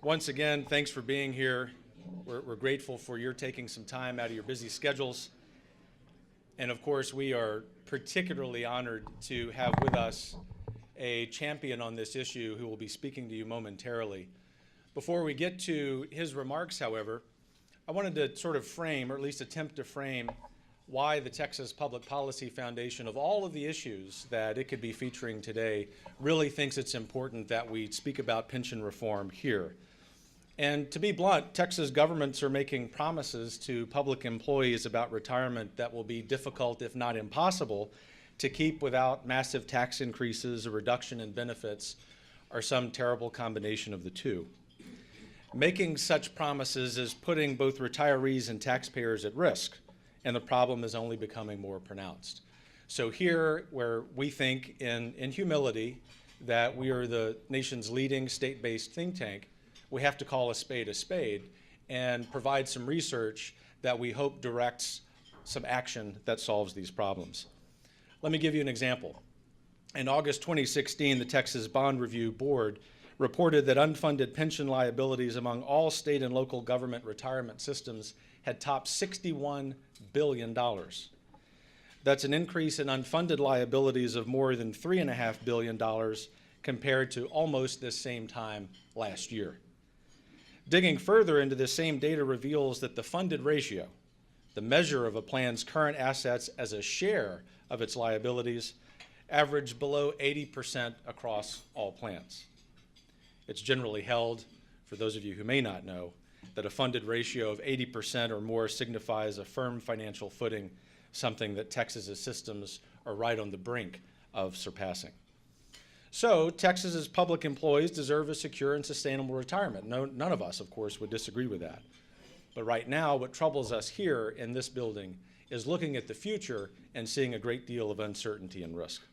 Once again, thanks for being here. We're grateful for your taking some time out of your busy schedules. And of course, we are particularly honored to have with us a champion on this issue who will be speaking to you momentarily. Before we get to his remarks, however, I wanted to sort of frame, or at least attempt to frame, why the Texas Public Policy Foundation, of all of the issues that it could be featuring today, really thinks it's important that we speak about pension reform here. And to be blunt, Texas governments are making promises to public employees about retirement that will be difficult, if not impossible, to keep without massive tax increases, a reduction in benefits, or some terrible combination of the two. Making such promises is putting both retirees and taxpayers at risk, and the problem is only becoming more pronounced. So here, where we think in humility that we are the nation's leading state-based think tank, we have to call a spade and provide some research that we hope directs some action that solves these problems. Let me give you an example. In August 2016, the Texas Bond Review Board reported that unfunded pension liabilities among all state and local government retirement systems had topped $61 billion. That's an increase in unfunded liabilities of more than $3.5 billion compared to almost this same time last year. Digging further into this same data reveals that the funded ratio, the measure of a plan's current assets as a share of its liabilities, averaged below 80% across all plans. It's generally held, for those of you who may not know, that a funded ratio of 80% or more signifies a firm financial footing, something that Texas's systems are right on the brink of surpassing. So Texas's public employees deserve a secure and sustainable retirement. None of us, of course, would disagree with that. But right now, what troubles us here in this building is looking at the future and seeing a great deal of uncertainty and risk.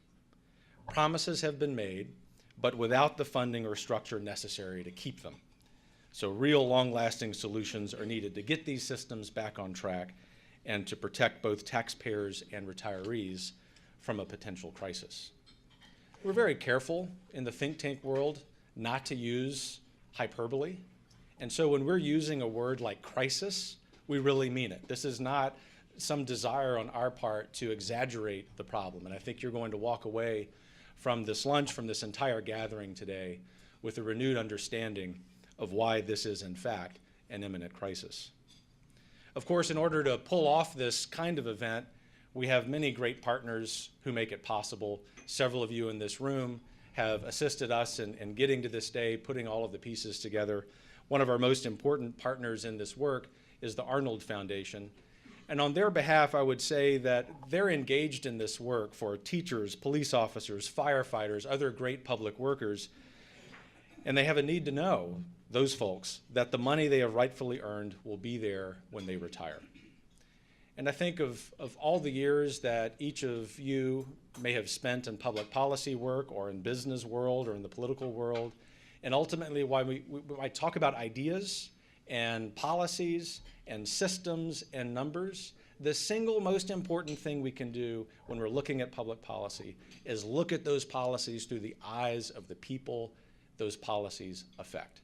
Promises have been made, but without the funding or structure necessary to keep them. So real long-lasting solutions are needed to get these systems back on track and to protect both taxpayers and retirees from a potential crisis. We're very careful in the think tank world not to use hyperbole. And so when we're using a word like crisis, we really mean it. This is not some desire on our part to exaggerate the problem. And I think you're going to walk away from this lunch, from this entire gathering today, with a renewed understanding of why this is, in fact, an imminent crisis. Of course, in order to pull off this kind of event, we have many great partners who make it possible. Several of you in this room have assisted us in getting to this day, putting all of the pieces together. One of our most important partners in this work is the Arnold Foundation. And on their behalf, I would say that they're engaged in this work for teachers, police officers, firefighters, other great public workers. And they have a need to know, those folks, that the money they have rightfully earned will be there when they retire. And I think of all the years that each of you may have spent in public policy work or in business world or in the political world, and ultimately why we talk about ideas and policies and systems and numbers, the single most important thing we can do when we're looking at public policy is look at those policies through the eyes of the people those policies affect.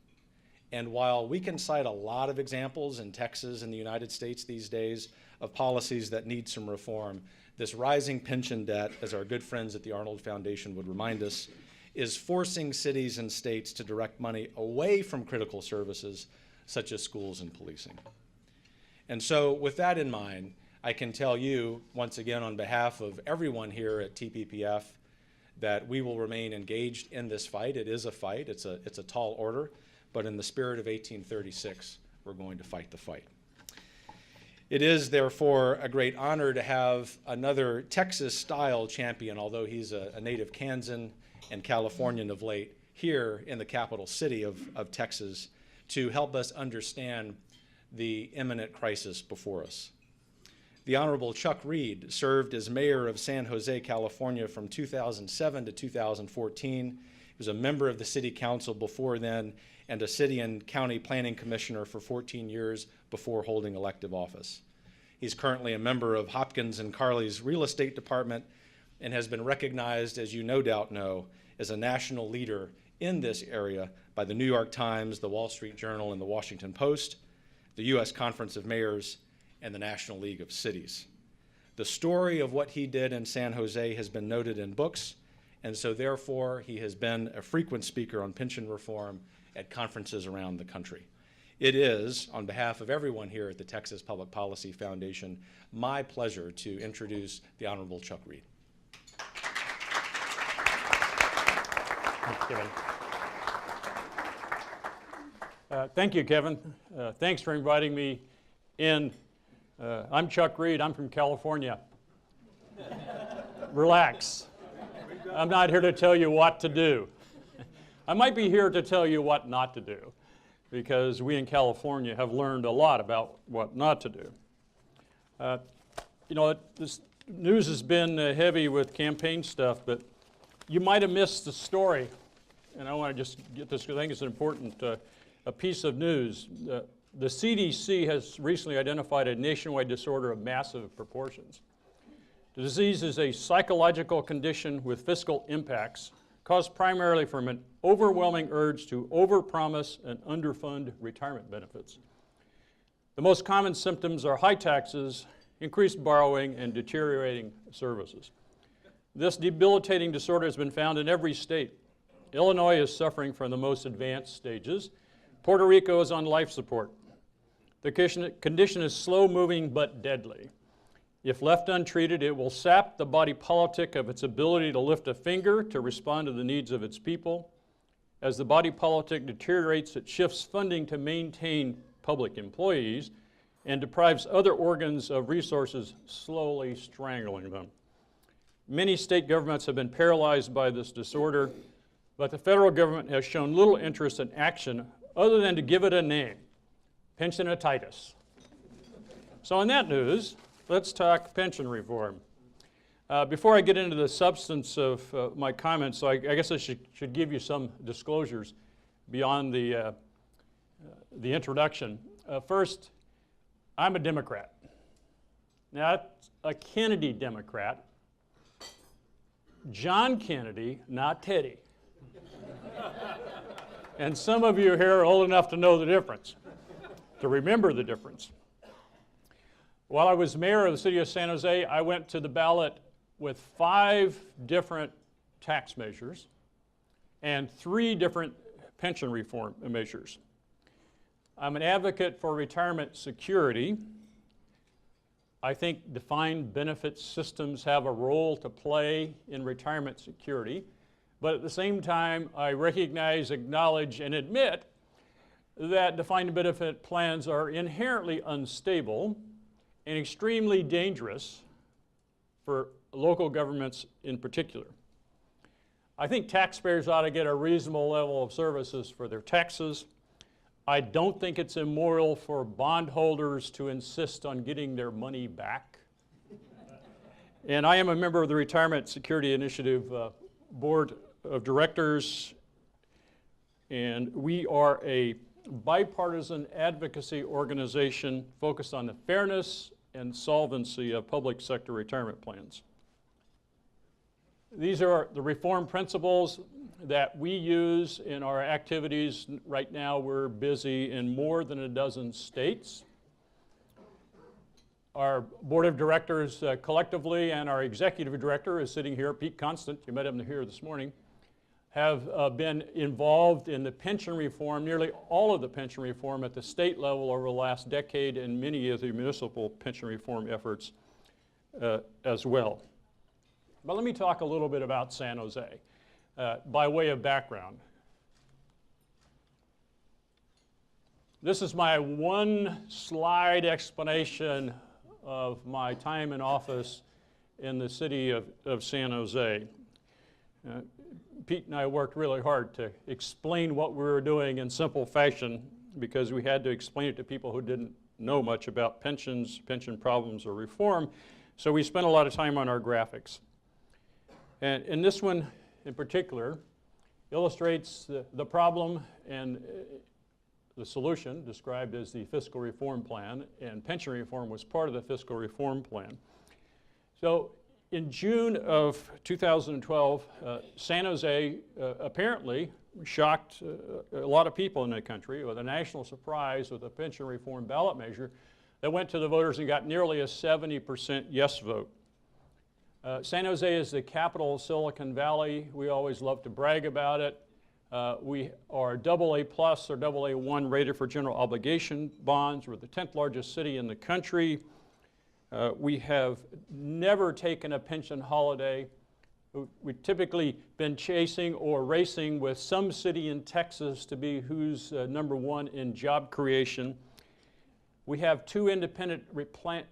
And while we can cite a lot of examples in Texas and the United States these days of policies that need some reform, this rising pension debt, as our good friends at the Arnold Foundation would remind us, is forcing cities and states to direct money away from critical services such as schools and policing. And so with that in mind, I can tell you, once again, on behalf of everyone here at TPPF, that we will remain engaged in this fight. It is a fight. It's a tall order. But in the spirit of 1836, we're going to fight the fight. It is, therefore, a great honor to have another Texas-style champion, although he's a native Kansan and Californian of late, here in the capital city of Texas, to help us understand the imminent crisis before us. The Honorable Chuck Reed served as mayor of San Jose, California from 2007 to 2014. He was a member of the city council before then and a city and county planning commissioner for 14 years before holding elective office. He's currently a member of Hopkins and Carley's real estate department and has been recognized, as you no doubt know, as a national leader in this area by the New York Times, the Wall Street Journal, and the Washington Post, the U.S. Conference of Mayors, and the National League of Cities. The story of what he did in San Jose has been noted in books, and so therefore he has been a frequent speaker on pension reform at conferences around the country. It is, on behalf of everyone here at the Texas Public Policy Foundation, my pleasure to introduce the Honorable Chuck Reed. Thank you, Kevin. Thanks for inviting me in. I'm Chuck Reed. I'm from California. Relax. I'm not here to tell you what to do. I might be here to tell you what not to do, because we in California have learned a lot about what not to do. You know, this news has been heavy with campaign stuff, but you might have missed the story, and I want to just get this because I think it's an important a piece of news. The CDC has recently identified a nationwide disorder of massive proportions. The disease is a psychological condition with fiscal impacts caused primarily from an overwhelming urge to overpromise and underfund retirement benefits. The most common symptoms are high taxes, increased borrowing, and deteriorating services. This debilitating disorder has been found in every state. Illinois is suffering from the most advanced stages. Puerto Rico is on life support. The condition is slow-moving but deadly. If left untreated, it will sap the body politic of its ability to lift a finger to respond to the needs of its people. As the body politic deteriorates, it shifts funding to maintain public employees and deprives other organs of resources, slowly strangling them. Many state governments have been paralyzed by this disorder, but the federal government has shown little interest in action other than to give it a name, pensionatitis. So on that news, let's talk pension reform. Before I get into the substance of my comments, so I guess I should give you some disclosures beyond the introduction. First, I'm a Democrat. Not a Kennedy Democrat. John Kennedy, not Teddy. And some of you here are old enough to know the difference, to remember the difference. While I was mayor of the city of San Jose, I went to the ballot with 5 different tax measures and 3 different pension reform measures. I'm an advocate for retirement security. I think defined benefit systems have a role to play in retirement security. But at the same time, I recognize, acknowledge, and admit that defined benefit plans are inherently unstable and extremely dangerous for local governments in particular. I think taxpayers ought to get a reasonable level of services for their taxes. I don't think it's immoral for bondholders to insist on getting their money back. And I am a member of the Retirement Security Initiative Board of Directors, and we are a bipartisan advocacy organization focused on the fairness and solvency of public sector retirement plans. These are the reform principles that we use in our activities. Right now, we're busy in more than a dozen states. Our board of directors collectively, and our executive director is sitting here, Pete Constant, you met him here this morning, have been involved in the pension reform, nearly all of the pension reform at the state level over the last decade, and many of the municipal pension reform efforts as well. But let me talk a little bit about San Jose by way of background. This is my one slide explanation of my time in office in the city of San Jose. Pete and I worked really hard to explain what we were doing in simple fashion because we had to explain it to people who didn't know much about pensions, pension problems, or reform. So we spent a lot of time on our graphics. And this one in particular illustrates the problem and the solution described as the fiscal reform plan, and pension reform was part of the fiscal reform plan. So in June of 2012, San Jose apparently shocked a lot of people in the country with a national surprise with a pension reform ballot measure that went to the voters and got nearly a 70% yes vote. San Jose is the capital of Silicon Valley. We always love to brag about it. We are AA plus or AA1 rated for general obligation bonds. We're the 10th largest city in the country. We have never taken a pension holiday. We've typically been chasing or racing with some city in Texas to be who's number one in job creation. We have two independent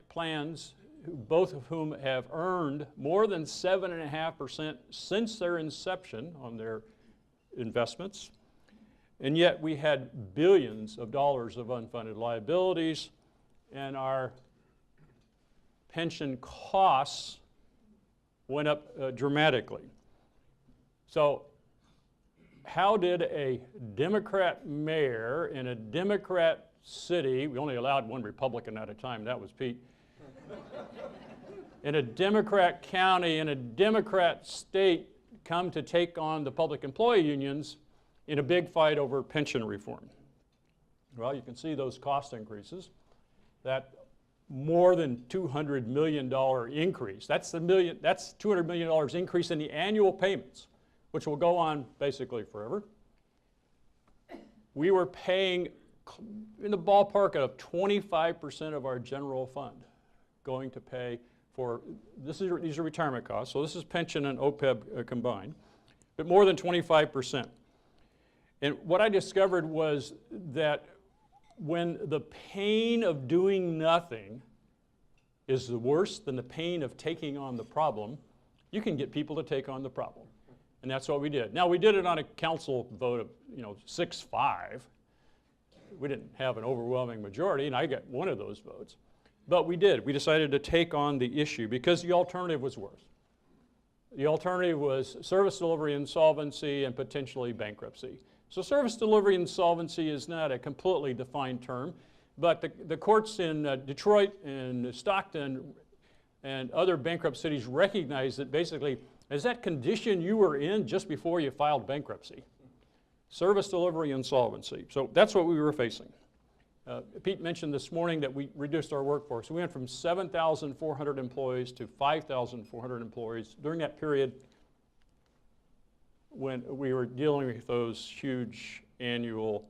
plans, both of whom have earned more than 7.5% since their inception on their investments. And yet we had billions of dollars of unfunded liabilities, and our pension costs went up dramatically. So how did a Democrat mayor in a Democrat city, we only allowed one Republican at a time, that was Pete, in a Democrat county, in a Democrat state, come to take on the public employee unions in a big fight over pension reform? Well, you can see those cost increases. That more than $200 million increase. That's $200 million increase in the annual payments, which will go on basically forever. We were paying in the ballpark of 25% of our general fund going to pay for, these are retirement costs, so this is pension and OPEB combined, but more than 25%. And what I discovered was that when the pain of doing nothing is worse than the pain of taking on the problem, you can get people to take on the problem. And that's what we did. Now, we did it on a council vote of 6-5. We didn't have an overwhelming majority, and I got one of those votes. But we did. We decided to take on the issue because the alternative was worse. The alternative was service delivery insolvency and potentially bankruptcy. So service delivery insolvency is not a completely defined term, but the courts in Detroit and Stockton and other bankrupt cities recognize that basically is that condition you were in just before you filed bankruptcy. Service delivery insolvency. So that's what we were facing. Pete mentioned this morning that we reduced our workforce. We went from 7,400 employees to 5,400 employees during that period when we were dealing with those huge annual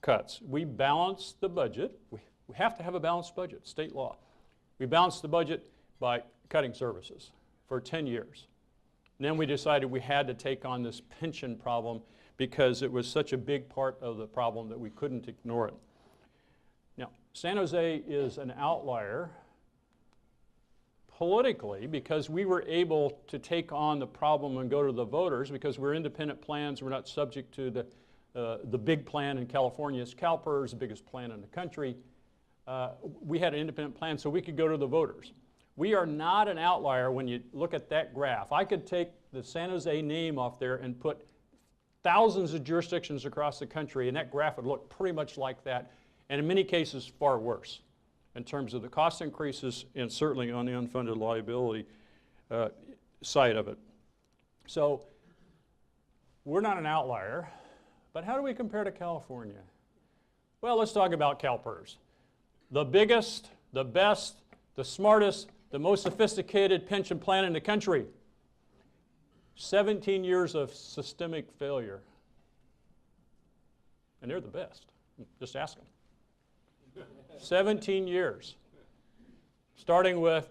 cuts. We balanced the budget. We have to have a balanced budget, state law. We balanced the budget by cutting services for 10 years. And then we decided we had to take on this pension problem because it was such a big part of the problem that we couldn't ignore it. Now, San Jose is an outlier politically because we were able to take on the problem and go to the voters because we're independent plans. We're not subject to the big plan in California. It's CalPERS, the biggest plan in the country. We had an independent plan so we could go to the voters. We are not an outlier when you look at that graph. I could take the San Jose name off there and put thousands of jurisdictions across the country, and that graph would look pretty much like that, and in many cases far worse in terms of the cost increases and certainly on the unfunded liability side of it. So we're not an outlier, but how do we compare to California? Well, let's talk about CalPERS. The biggest, the best, the smartest, the most sophisticated pension plan in the country. 17 years of systemic failure. And they're the best. Just ask them. 17 years. Starting with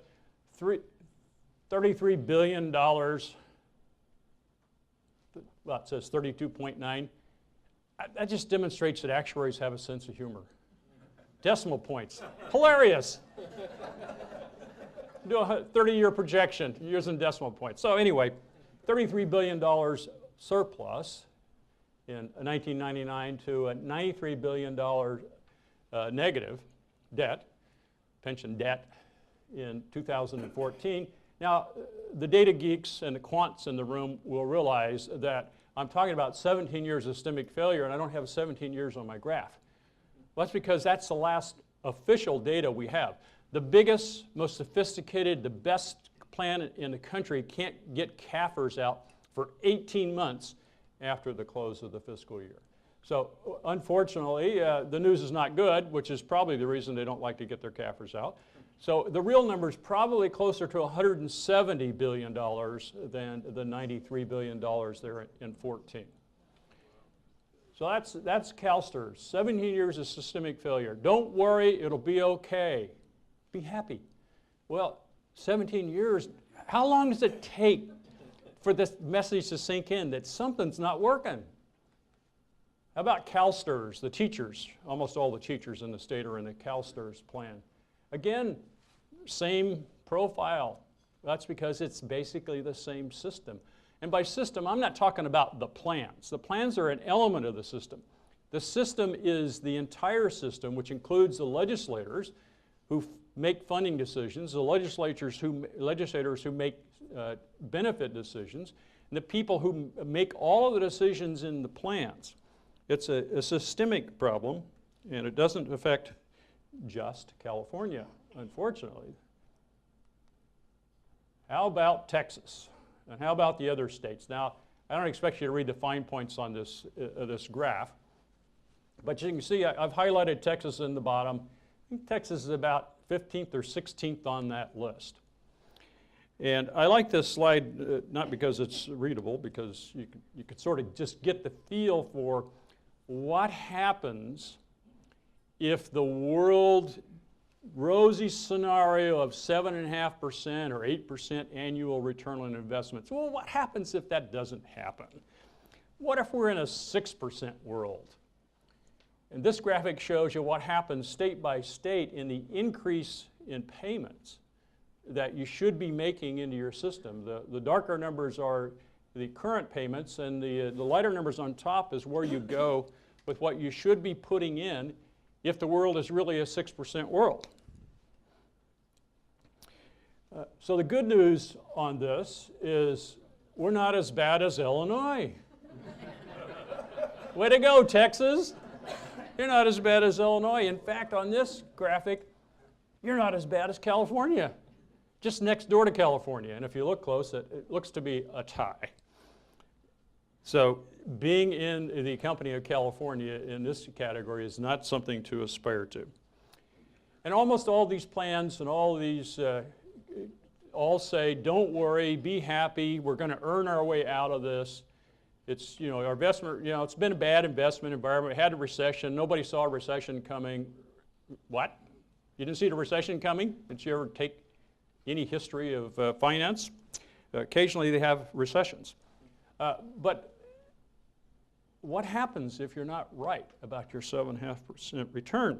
$33 billion. Well, it says 32.9. That just demonstrates that actuaries have a sense of humor. Decimal points. Hilarious. Do a 30-year projection using decimal points. So anyway, $33 billion surplus in 1999 to a $93 billion negative debt, pension debt, in 2014. Now, the data geeks and the quants in the room will realize that I'm talking about 17 years of systemic failure, and I don't have 17 years on my graph. Well, that's because that's the last official data we have. The biggest, most sophisticated, the best plan in the country can't get CAFRs out for 18 months, after the close of the fiscal year. So unfortunately, the news is not good, which is probably the reason they don't like to get their CAFRs out. So the real number is probably closer to $170 billion than the $93 billion there in 14. So that's CalSTRS, 17 years of systemic failure. Don't worry, it'll be okay. Be happy. Well, 17 years, how long does it take for this message to sink in that something's not working? How about CalSTRS, the teachers? Almost all the teachers in the state are in the CalSTRS plan. Again, same profile. That's because it's basically the same system. And by system, I'm not talking about the plans. The plans are an element of the system. The system is the entire system, which includes the legislators who make funding decisions, the legislators who make benefit decisions, and the people who make all of the decisions in the plans. It's a systemic problem, and it doesn't affect just California, unfortunately. How about Texas? And how about the other states? Now, I don't expect you to read the fine points on this graph, but you can see I've highlighted Texas in the bottom. I think Texas is about 15th or 16th on that list. And I like this slide, not because it's readable, because you could sort of just get the feel for what happens if the world rosy scenario of 7.5% or 8% annual return on investments. Well, what happens if that doesn't happen? What if we're in a 6% world? And this graphic shows you what happens state by state in the increase in payments that you should be making into your system. The darker numbers are the current payments, and the lighter numbers on top is where you go with what you should be putting in if the world is really a 6% world. So the good news on this is we're not as bad as Illinois. Way to go, Texas. You're not as bad as Illinois. In fact, on this graphic, you're not as bad as California. Just next door to California. And if you look close, it looks to be a tie. So being in the company of California in this category is not something to aspire to. And almost all these plans and all these all say, don't worry, be happy, we're going to earn our way out of this. It's, our investment, it's been a bad investment environment. We had a recession. Nobody saw a recession coming. What? You didn't see the recession coming? Did you ever take any history of finance? Occasionally they have recessions. But what happens if you're not right about your 7.5% return?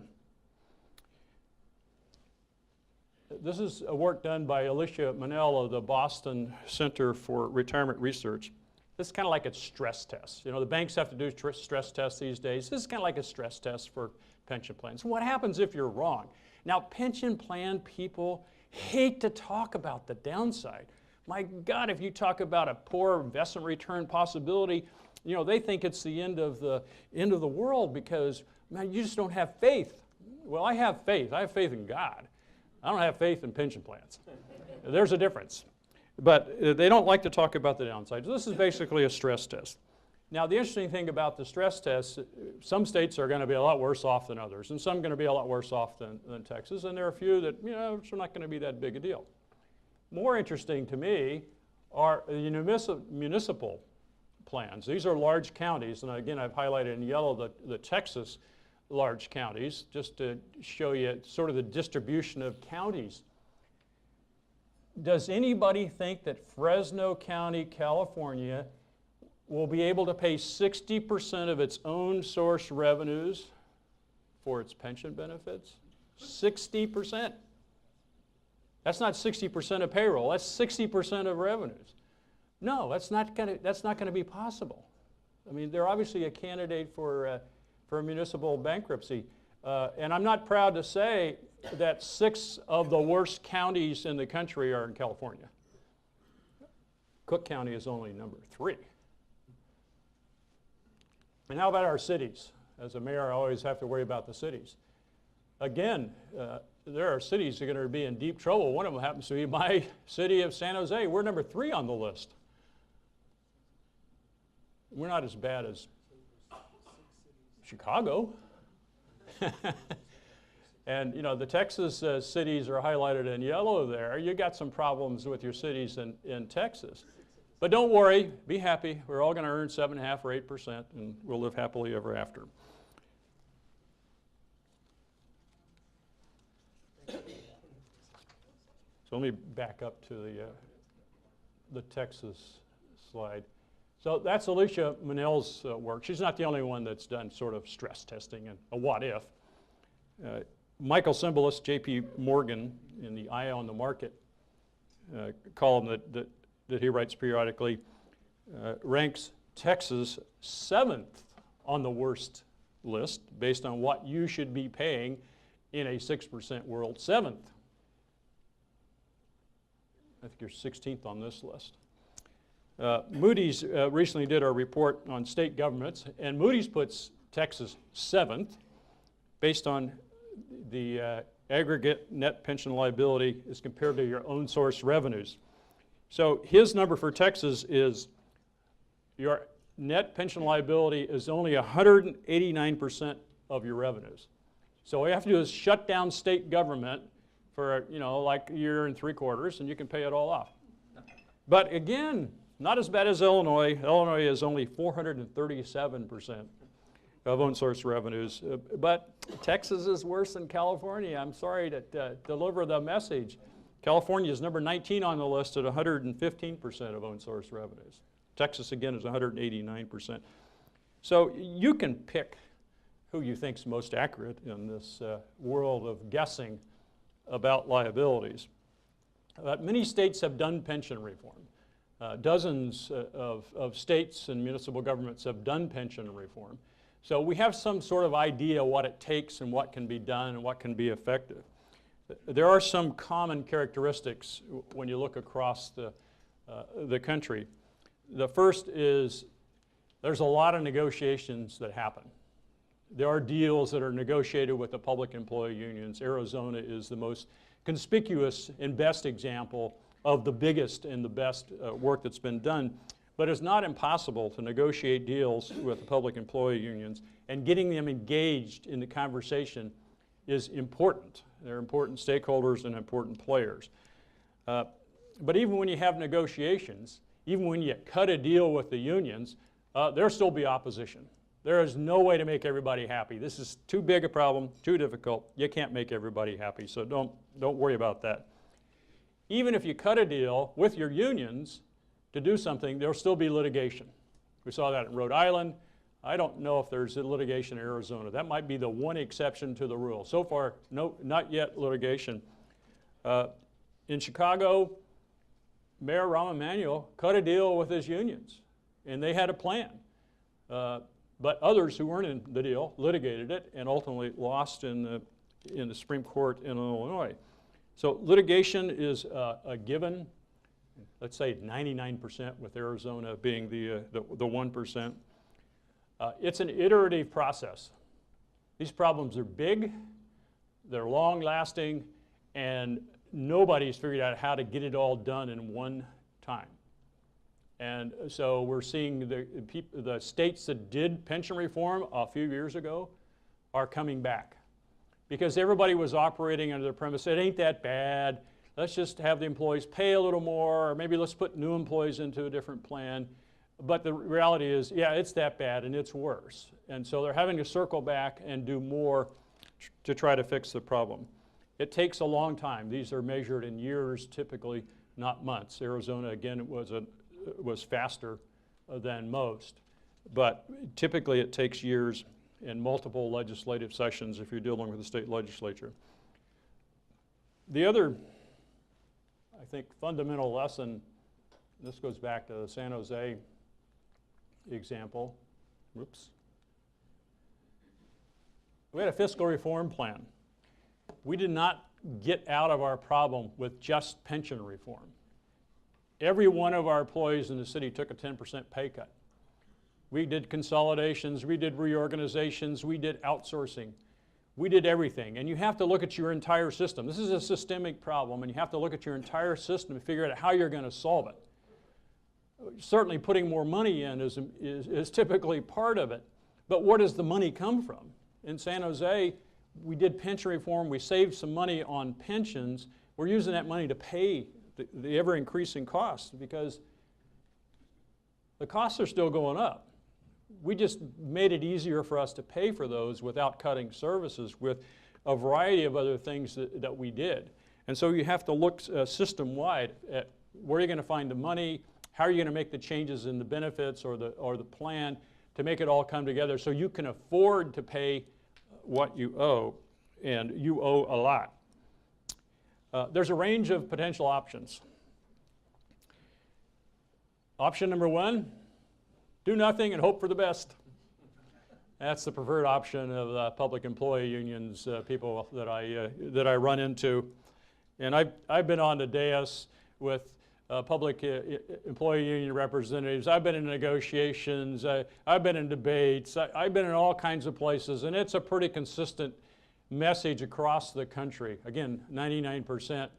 This is a work done by Alicia Manel of the Boston Center for Retirement Research. This is kind of like a stress test. The banks have to do stress tests these days. This is kind of like a stress test for pension plans. What happens if you're wrong? Now, pension plan people hate to talk about the downside. My God, if you talk about a poor investment return possibility, they think it's the end of the world because, man, you just don't have faith. Well, I have faith. I have faith in God. I don't have faith in pension plans. There's a difference. But they don't like to talk about the downsides. This is basically a stress test. Now, the interesting thing about the stress test, some states are going to be a lot worse off than others, and some are going to be a lot worse off than Texas, and there are a few that, it's not going to be that big a deal. More interesting to me are the municipal plans. These are large counties, and again, I've highlighted in yellow the Texas large counties, just to show you sort of the distribution of counties. Does anybody think that Fresno County, California, will be able to pay 60% of its own source revenues for its pension benefits? 60%. That's not 60% of payroll. That's 60% of revenues. No, that's not going to be possible. I mean, they're obviously a candidate for municipal bankruptcy. And I'm not proud to say that 6 of the worst counties in the country are in California. Cook County is only number 3. And how about our cities? As a mayor, I always have to worry about the cities. Again, there are cities that are going to be in deep trouble. One of them happens to be my city of San Jose. We're number 3 on the list. We're not as bad as Chicago. And you know, the Texas cities are highlighted in yellow there. You got some problems with your cities in Texas. But don't worry, be happy. We're all going to earn 7.5% or 8%, and we'll live happily ever after. So let me back up to the Texas slide. So that's Alicia Manel's work. She's not the only one that's done sort of stress testing and a what if. Michael Cymbalus, J.P. Morgan, in the Eye on the Market column that he writes periodically, ranks Texas 7th on the worst list based on what you should be paying in a 6% world. 7th. I think you're 16th on this list. Moody's recently did a report on state governments, and Moody's puts Texas 7th based on the aggregate net pension liability as compared to your own source revenues. So his number for Texas is your net pension liability is only 189% of your revenues. So all you have to do is shut down state government for, you know, like a year and 3/4, and you can pay it all off. But again, not as bad as Illinois. Illinois is only 437% of own source revenues. But Texas is worse than California. I'm sorry to deliver the message. California is number 19 on the list at 115% of own source revenues. Texas, again, is 189%. So you can pick who you think's most accurate in this world of guessing about liabilities. Many states have done pension reform. Dozens of states and municipal governments have done pension reform. So we have some sort of idea what it takes and what can be done and what can be effective. There are some common characteristics when you look across the country. The first is there's a lot of negotiations that happen. There are deals that are negotiated with the public employee unions. Arizona is the most conspicuous and best example of the biggest and the best work that's been done. But it's not impossible to negotiate deals with the public employee unions, and getting them engaged in the conversation is important. They're important stakeholders and important players. But even when you have negotiations, even when you cut a deal with the unions, there'll still be opposition. There is no way to make everybody happy. This is too big a problem, too difficult. You can't make everybody happy, so don't worry about that. Even if you cut a deal with your unions to do something, there'll still be litigation. We saw that in Rhode Island. I don't know if there's litigation in Arizona. That might be the one exception to the rule. So far, no, not yet litigation. In Chicago, Mayor Rahm Emanuel cut a deal with his unions, and they had a plan. But others who weren't in the deal litigated it and ultimately lost in the Supreme Court in Illinois. So litigation is a given. Let's say 99%, with Arizona being the 1%. It's an iterative process. These problems are big, they're long-lasting, and nobody's figured out how to get it all done in one time. And so we're seeing the states that did pension reform a few years ago are coming back, because everybody was operating under the premise, it ain't that bad. Let's just have the employees pay a little more, or maybe let's put new employees into a different plan. But the reality is, yeah, it's that bad and it's worse. And so they're having to circle back and do more to try to fix the problem. It takes a long time. These are measured in years, typically, not months. Arizona, again, was faster than most. But typically it takes years and multiple legislative sessions if you're dealing with the state legislature. The other, I think, fundamental lesson, this goes back to the San Jose example. Whoops. We had a fiscal reform plan. We did not get out of our problem with just pension reform. Every one of our employees in the city took a 10% pay cut. We did consolidations, we did reorganizations, we did outsourcing. We did everything, and you have to look at your entire system. This is a systemic problem, and you have to look at your entire system to figure out how you're going to solve it. certainly putting more money in is typically part of it. But where does the money come from? In San Jose, we did pension reform. We saved some money on pensions. We're using that money to pay the ever-increasing costs because the costs are still going up. We just made it easier for us to pay for those without cutting services with a variety of other things that we did. And so you have to look system-wide at where you're going to find the money, how are you going to make the changes in the benefits or the plan to make it all come together so you can afford to pay what you owe, and you owe a lot. There's a range of potential options. Option number one, do nothing and hope for the best. That's the preferred option of the public employee unions, people that I run into. And I've been on the dais with public employee union representatives. I've been in negotiations. I've been in debates. I've been in all kinds of places, and it's a pretty consistent message across the country. Again, 99%.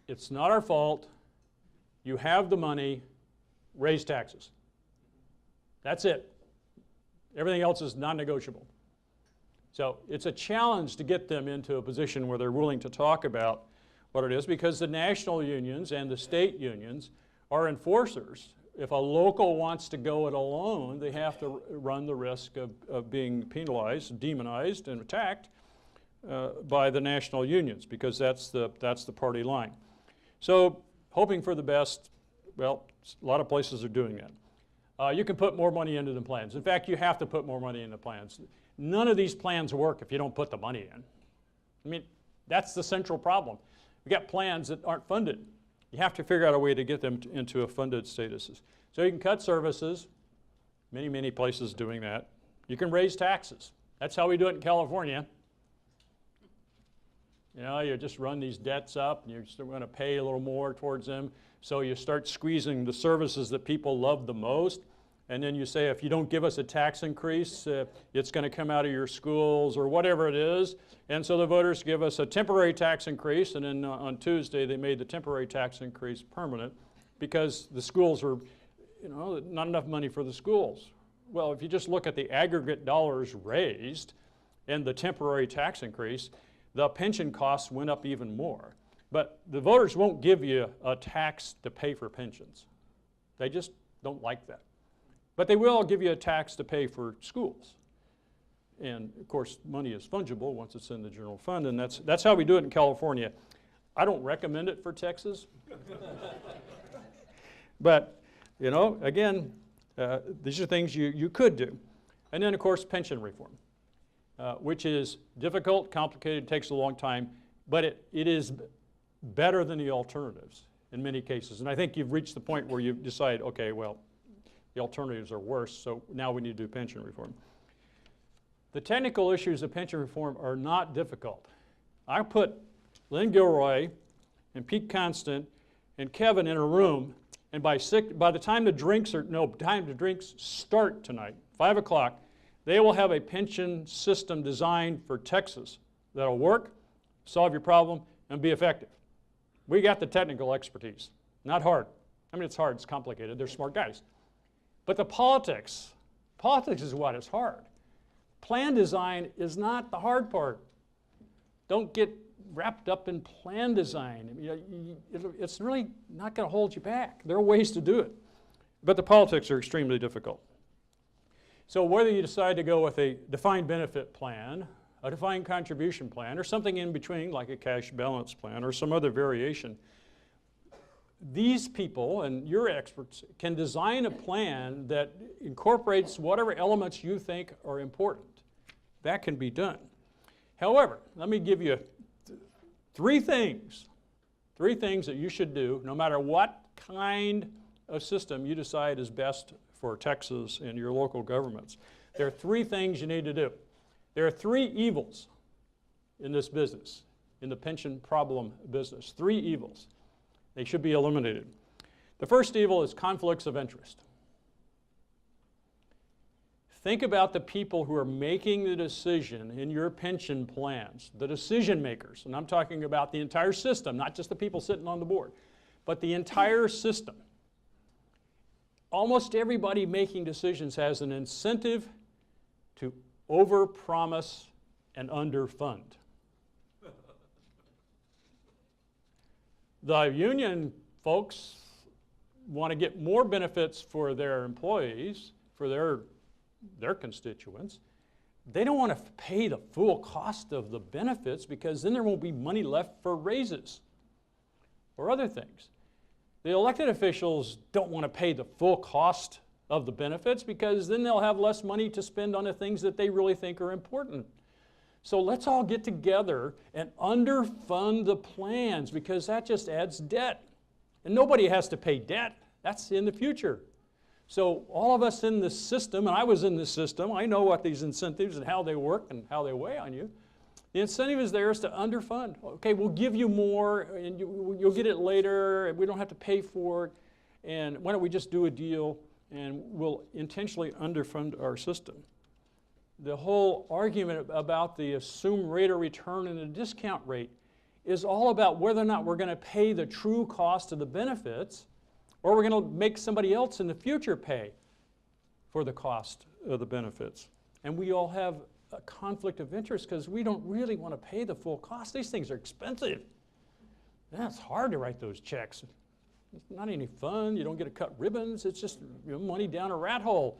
It's not our fault. You have the money. Raise taxes. That's it. Everything else is non-negotiable. So it's a challenge to get them into a position where they're willing to talk about what it is, because the national unions and the state unions are enforcers. If a local wants to go it alone, they have to run the risk of being penalized, demonized, and attacked by the national unions, because that's the party line. So hoping for the best, well, a lot of places are doing that. You can put more money into the plans. In fact, you have to put more money into plans. None of these plans work if you don't put the money in. I mean, that's the central problem. We've got plans that aren't funded. You have to figure out a way to get them into a funded status. So you can cut services. Many, many places doing that. You can raise taxes. That's how we do it in California. You know, you just run these debts up and you're still going to pay a little more towards them. So you start squeezing the services that people love the most. And then you say, if you don't give us a tax increase, it's going to come out of your schools or whatever it is. And so the voters give us a temporary tax increase, and then on Tuesday they made the temporary tax increase permanent because the schools are, you know, not enough money for the schools. Well, if you just look at the aggregate dollars raised and the temporary tax increase, the pension costs went up even more. But the voters won't give you a tax to pay for pensions. They just don't like that. But they will give you a tax to pay for schools. And of course, money is fungible once it's in the general fund, and that's how we do it in California. I don't recommend it for Texas. But, you know, again, these are things you could do. And then, of course, pension reform, which is difficult, complicated, takes a long time, but it is better than the alternatives in many cases. And I think you've reached the point where you decide, okay, well, the alternatives are worse, so now we need to do pension reform. The technical issues of pension reform are not difficult. I put Lynn Gilroy and Pete Constant and Kevin in a room, and by the time the drinks start tonight, 5 o'clock, they will have a pension system designed for Texas that'll work, solve your problem, and be effective. We got the technical expertise. Not hard. I mean, it's hard, it's complicated, they're smart guys. But the politics is what is hard. Plan design is not the hard part. Don't get wrapped up in plan design. It's really not going to hold you back. There are ways to do it. But the politics are extremely difficult. So whether you decide to go with a defined benefit plan, a defined contribution plan, or something in between like a cash balance plan or some other variation, these people and your experts can design a plan that incorporates whatever elements you think are important. That can be done. However, let me give you three things that you should do no matter what kind of system you decide is best for Texas and your local governments. There are three things you need to do. There are three evils in this business, in the pension problem business. Three evils. They should be eliminated. The first evil is conflicts of interest. Think about the people who are making the decision in your pension plans, the decision makers, and I'm talking about the entire system, not just the people sitting on the board, but the entire system. almost everybody making decisions has an incentive to overpromise and underfund. The union folks want to get more benefits for their employees, for their constituents. They don't want to pay the full cost of the benefits because then there won't be money left for raises or other things. The elected officials don't want to pay the full cost of the benefits because then they'll have less money to spend on the things that they really think are important. So let's all get together and underfund the plans because that just adds debt. And nobody has to pay debt. That's in the future. So all of us in this system, and I was in this system, I know what these incentives and how they work and how they weigh on you. The incentive is there is to underfund. Okay, we'll give you more and you'll get it later and we don't have to pay for it. And why don't we just do a deal and we'll intentionally underfund our system. The whole argument about the assumed rate of return and the discount rate is all about whether or not we're going to pay the true cost of the benefits or we're going to make somebody else in the future pay for the cost of the benefits. And we all have a conflict of interest because we don't really want to pay the full cost. These things are expensive. Yeah, it's hard to write those checks. It's not any fun. You don't get to cut ribbons. It's just money down a rat hole.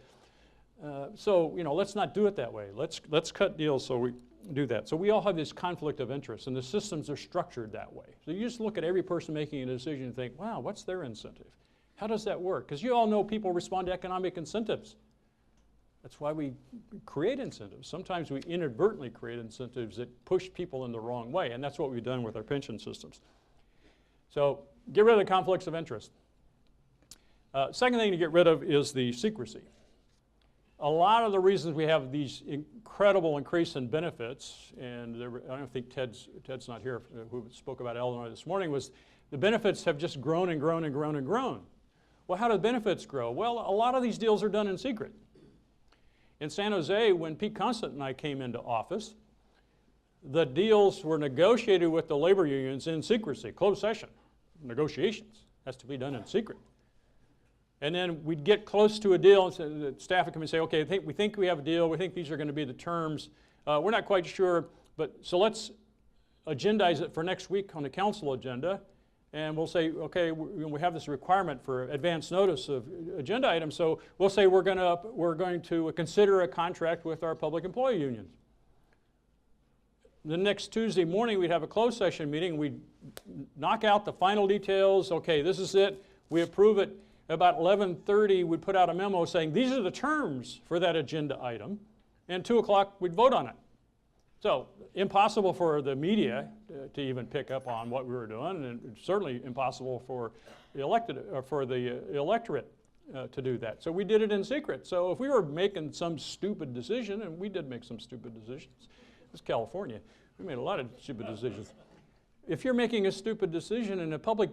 So let's not do it that way. Let's cut deals so we do that. So we all have this conflict of interest, and the systems are structured that way. So you just look at every person making a decision and think, wow, what's their incentive? How does that work? Because you all know people respond to economic incentives. That's why we create incentives. Sometimes we inadvertently create incentives that push people in the wrong way, and that's what we've done with our pension systems. So get rid of the conflicts of interest. Second thing to get rid of is the secrecy. A lot of the reasons we have these incredible increase in benefits, and I don't think Ted's not here, who spoke about Illinois this morning, was the benefits have just grown and grown and grown and grown. Well, how do the benefits grow? Well, a lot of these deals are done in secret. In San Jose, when Pete Constant and I came into office, the deals were negotiated with the labor unions in secrecy, closed session. Negotiations has to be done in secret. And then we'd get close to a deal and the staff would come and say, okay, we think we have a deal, we think these are going to be the terms. We're not quite sure, but so let's agendize it for next week on the council agenda. And we'll say, okay, we have this requirement for advance notice of agenda items, so we'll say we're going to consider a contract with our public employee unions. The next Tuesday morning, we'd have a closed session meeting. We'd knock out the final details. Okay, this is it. We approve it. About 11:30, we'd put out a memo saying these are the terms for that agenda item. And 2 o'clock, we'd vote on it. So impossible for the media to even pick up on what we were doing, and certainly impossible for the electorate to do that. So we did it in secret. So if we were making some stupid decision, and we did make some stupid decisions, it's California. We made a lot of stupid decisions. If you're making a stupid decision and the public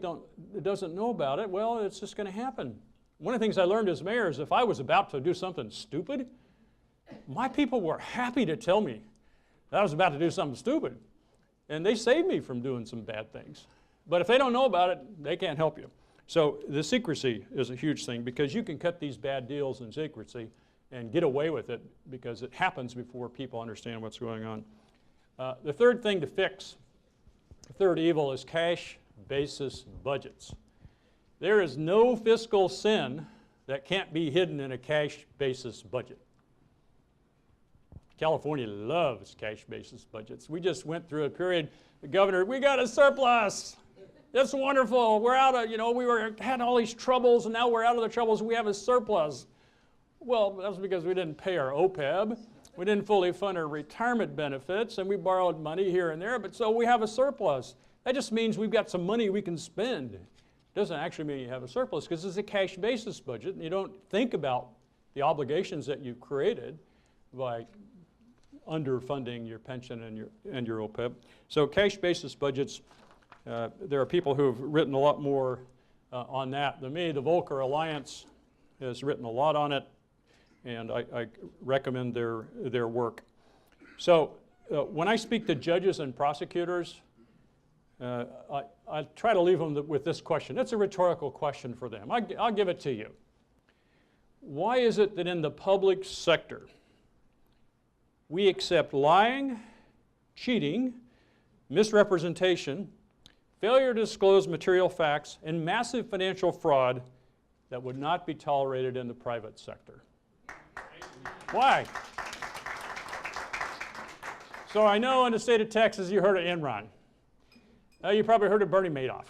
doesn't know about it, well, it's just going to happen. One of the things I learned as mayor is if I was about to do something stupid, my people were happy to tell me that I was about to do something stupid. And they saved me from doing some bad things. But if they don't know about it, they can't help you. So the secrecy is a huge thing because you can cut these bad deals in secrecy and get away with it because it happens before people understand what's going on. The third thing to fix, the third evil, is cash basis budgets. There is no fiscal sin that can't be hidden in a cash basis budget. California loves cash basis budgets. We just went through a period, the governor, we got a surplus. It's wonderful. We're out of, had all these troubles and now we're out of the troubles. We have a surplus. Well, that was because we didn't pay our OPEB. We didn't fully fund our retirement benefits and we borrowed money here and there, but so we have a surplus. That just means we've got some money we can spend. It doesn't actually mean you have a surplus because it's a cash basis budget and you don't think about the obligations that you've created by underfunding your pension and your OPEB. So cash basis budgets, there are people who have written a lot more on that than me. The Volcker Alliance has written a lot on it, and I recommend their work. So when I speak to judges and prosecutors, I try to leave them with this question. It's a rhetorical question for them. I'll give it to you. why is it that in the public sector we accept lying, cheating, misrepresentation, failure to disclose material facts, and massive financial fraud that would not be tolerated in the private sector? Why? So I know in the state of Texas you heard of Enron. You probably heard of Bernie Madoff.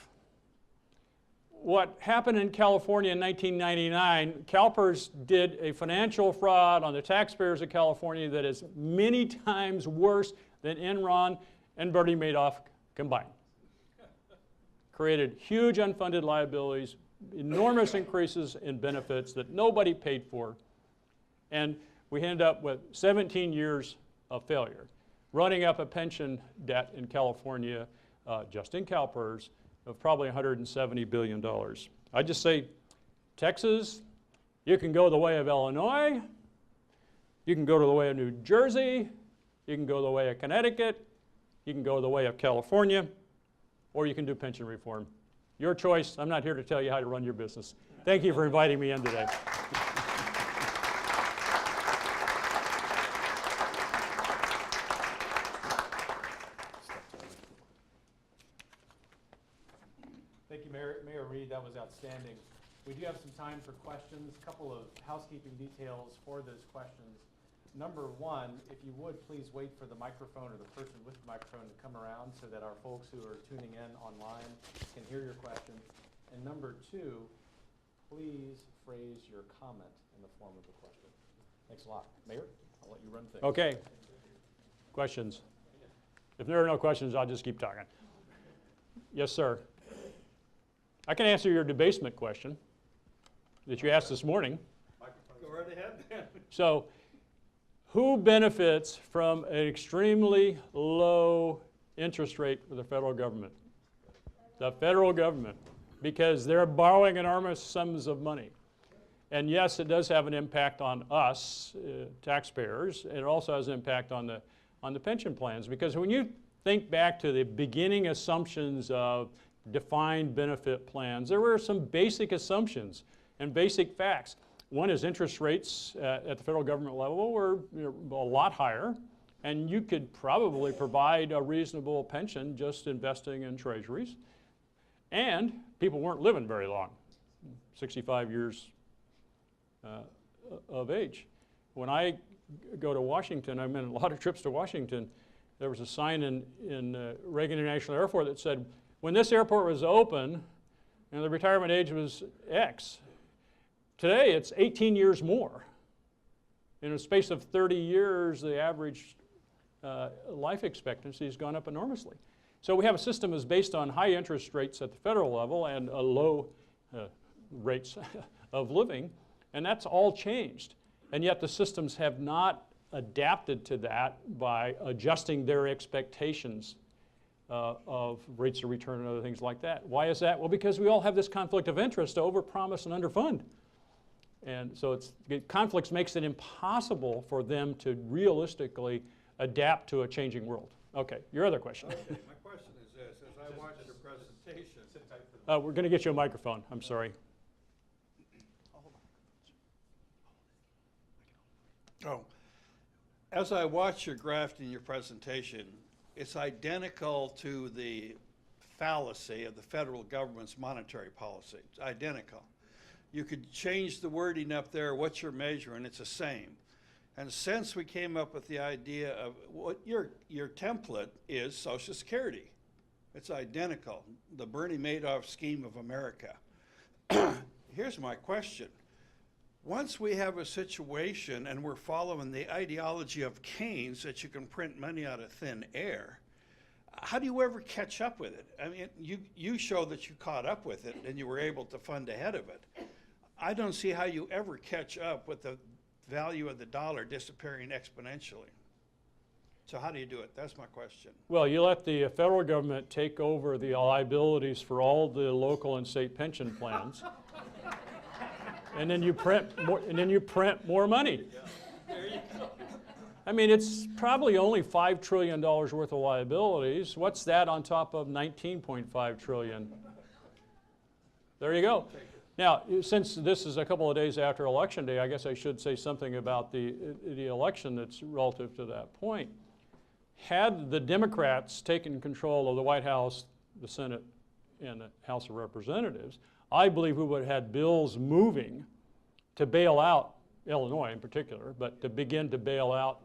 What happened in California in 1999, CalPERS did a financial fraud on the taxpayers of California that is many times worse than Enron and Bernie Madoff combined. Created huge unfunded liabilities, enormous increases in benefits that nobody paid for, and we ended up with 17 years of failure, running up a pension debt in California, just in CalPERS, of probably $170 billion. I just say, Texas, you can go the way of Illinois, you can go to the way of New Jersey, you can go the way of Connecticut, you can go the way of California, or you can do pension reform. Your choice. I'm not here to tell you how to run your business. Thank you for inviting me in today. Thank you, Mayor Reed. That was outstanding. We do have some time for questions. A couple of housekeeping details for those questions. Number one, if you would, please wait for the microphone or the person with the microphone to come around so that our folks who are tuning in online can hear your question. And number two, please phrase your comment in the form of a question. Thanks a lot. Mayor, I'll let you run things. Okay. Questions? If there are no questions, I'll just keep talking. Yes, sir. I can answer your debasement question that you asked this morning. Go right ahead. So, who benefits from an extremely low interest rate for the federal government? The federal government, because they're borrowing enormous sums of money. And yes, it does have an impact on us, taxpayers. It also has an impact on the pension plans, because when you think back to the beginning assumptions of defined benefit plans, there were some basic assumptions and basic facts. One is interest rates at the federal government level were a lot higher, and you could probably provide a reasonable pension just investing in treasuries. And people weren't living very long, 65 years of age. When I go to Washington, I've been on a lot of trips to Washington, there was a sign in Reagan International Airport that said, when this airport was open, and the retirement age was X. Today, it's 18 years more. In a space of 30 years, the average life expectancy has gone up enormously. So we have a system that's based on high interest rates at the federal level and low rates of living, and that's all changed. And yet the systems have not adapted to that by adjusting their expectations of rates of return and other things like that. Why is that? Well, because we all have this conflict of interest to overpromise and underfund. And so conflicts makes it impossible for them to realistically adapt to a changing world. Okay, your other question. Okay, my question is this. As I watched your presentation, We're going to get you a microphone. I'm sorry. Oh, as I watch your graph in your presentation, it's identical to the fallacy of the federal government's monetary policy. It's identical. You could change the wording up there, what you're measuring, it's the same. And since we came up with the idea of what your template is Social Security, it's identical, the Bernie Madoff scheme of America. Here's my question. Once we have a situation and we're following the ideology of Keynes that you can print money out of thin air, how do you ever catch up with it? I mean, you show that you caught up with it and you were able to fund ahead of it. I don't see how you ever catch up with the value of the dollar disappearing exponentially. So how do you do it? That's my question. Well, you let the federal government take over the liabilities for all the local and state pension plans. And then you print more money. There you go. I mean, it's probably only $5 trillion worth of liabilities. What's that on top of $19.5 trillion? There you go. Now, since this is a couple of days after Election Day, I guess I should say something about the election that's relative to that point. Had the Democrats taken control of the White House, the Senate, and the House of Representatives, I believe we would have had bills moving to bail out Illinois in particular, but to begin to bail out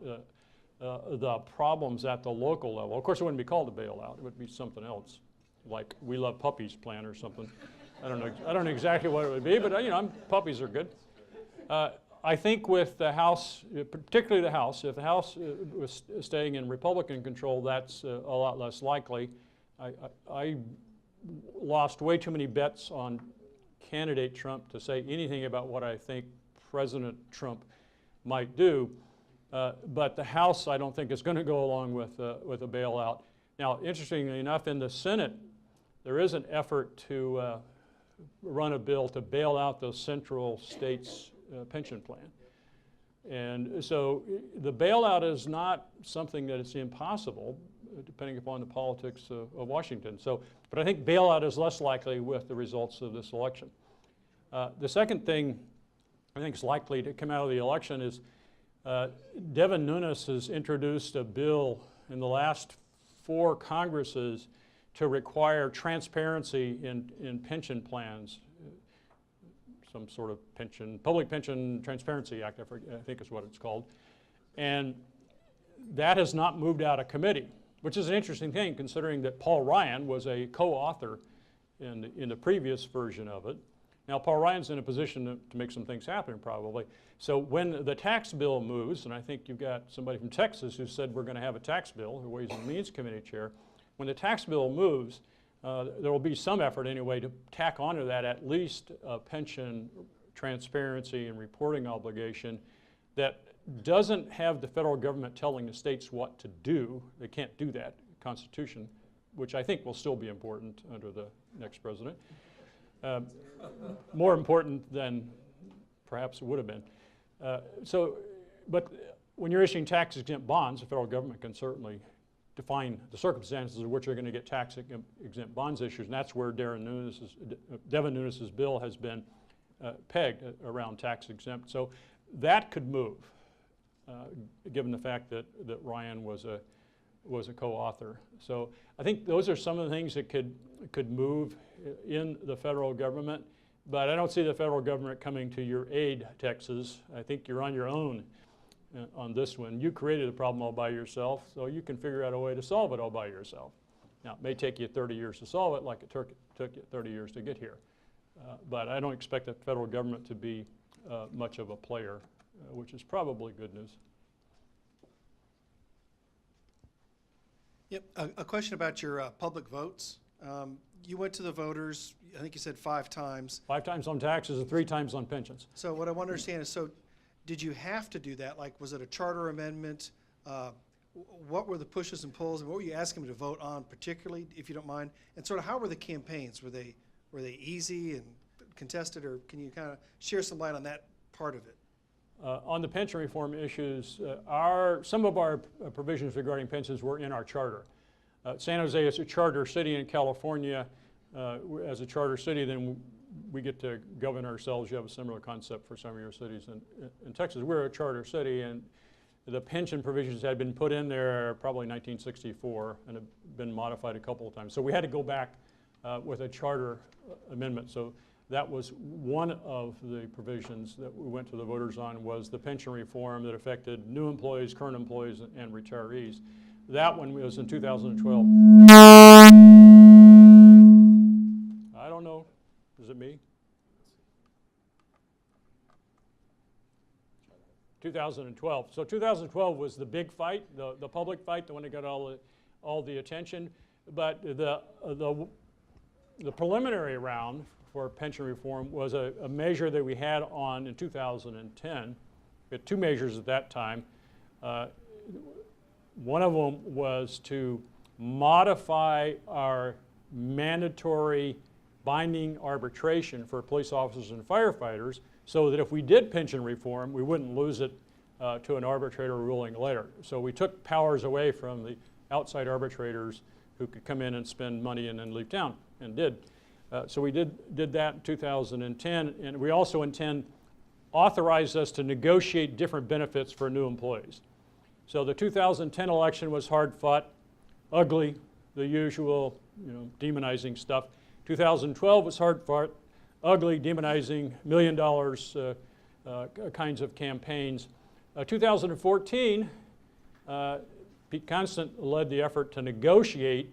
the problems at the local level. Of course, it wouldn't be called a bailout. It would be something else, like We Love Puppies plan or something. I don't know exactly what it would be, but puppies are good. I think with the House, particularly the House, if the House was staying in Republican control, that's a lot less likely. I lost way too many bets on candidate Trump to say anything about what I think President Trump might do. But the House, I don't think, is going to go along with a bailout. Now, interestingly enough, in the Senate, there is an effort to run a bill to bail out the central states' pension plan. And so the bailout is not something that is impossible, depending upon the politics of Washington. But I think bailout is less likely with the results of this election. The second thing I think is likely to come out of the election is Devin Nunes has introduced a bill in the last 4 Congresses to require transparency in pension plans, some sort of Public Pension Transparency Act, I think is what it's called. And that has not moved out of committee, which is an interesting thing considering that Paul Ryan was a co-author in the previous version of it. Now, Paul Ryan's in a position to make some things happen probably. So when the tax bill moves, and I think you've got somebody from Texas who said we're going to have a tax bill, the Ways and Means Committee chair. When the tax bill moves, there will be some effort anyway to tack onto that at least a pension transparency and reporting obligation that doesn't have the federal government telling the states what to do. They can't do that, Constitution, which I think will still be important under the next president. More important than perhaps it would have been. But when you're issuing tax-exempt bonds, the federal government can certainly define the circumstances of which are going to get tax-exempt bonds issued, and that's where Devin Nunes' bill has been pegged around tax-exempt. So that could move, given the fact that Ryan was a co-author. So I think those are some of the things that could move in the federal government, but I don't see the federal government coming to your aid, Texas. I think you're on your own on this one. You created the problem all by yourself, so you can figure out a way to solve it all by yourself. Now, it may take you 30 years to solve it like it took you 30 years to get here. But I don't expect the federal government to be much of a player, which is probably good news. Yep, a question about your public votes. You went to the voters, I think you said 5 times. 5 times on taxes and 3 times on pensions. So what I want to understand is, so did you have to do that? Like, was it a charter amendment? What were the pushes and pulls, and what were you asking them to vote on particularly, if you don't mind? And sort of how were the campaigns? Were they easy and contested, or can you kind of share some light on that part of it? On the pension reform issues, some of our provisions regarding pensions were in our charter. San Jose is a charter city in California. As a charter city, then we get to govern ourselves. You have a similar concept for some of your cities in Texas. We're a charter city, and the pension provisions had been put in there probably 1964 and have been modified a couple of times. So we had to go back with a charter amendment. So that was one of the provisions that we went to the voters on, was the pension reform that affected new employees, current employees, and retirees. That one was in 2012. I don't know. Is it me? 2012. So 2012 was the big fight, the public fight, the one that got all the attention. But the preliminary round for pension reform was a measure that we had on in 2010. We had 2 measures at that time. One of them was to modify our mandatory binding arbitration for police officers and firefighters so that if we did pension reform, we wouldn't lose it to an arbitrator ruling later. So we took powers away from the outside arbitrators who could come in and spend money and then leave town, and did. So we did that in 2010, and we also authorized us to negotiate different benefits for new employees. So the 2010 election was hard fought, ugly, the usual, demonizing stuff. 2012 was hard fought, ugly, demonizing, $1 million kinds of campaigns. 2014, Pete Constant led the effort to negotiate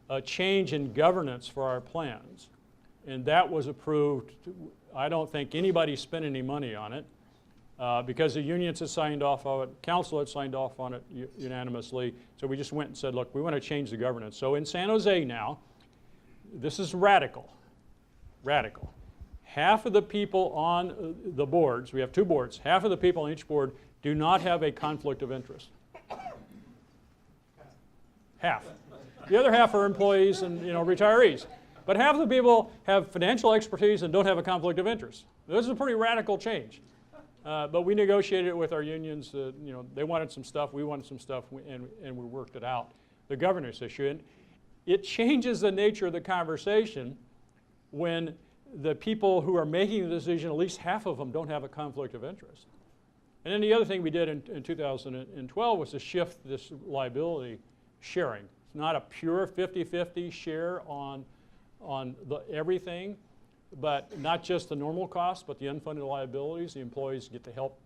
a change in governance for our plans. And that was approved. I don't think anybody spent any money on it because the unions had signed off on it, council had signed off on it unanimously. So we just went and said, look, we want to change the governance. So in San Jose now, this is radical, radical. Half of the people on the boards, we have 2 boards, half of the people on each board do not have a conflict of interest. Half. The other half are employees and retirees. But half of the people have financial expertise and don't have a conflict of interest. This is a pretty radical change. But we negotiated it with our unions. They wanted some stuff, we wanted some stuff, and we worked it out. The governance issue. And it changes the nature of the conversation when the people who are making the decision, at least half of them, don't have a conflict of interest. And then the other thing we did in 2012 was to shift this liability sharing. It's not a pure 50-50 share on everything, but not just the normal costs, but the unfunded liabilities. The employees get to help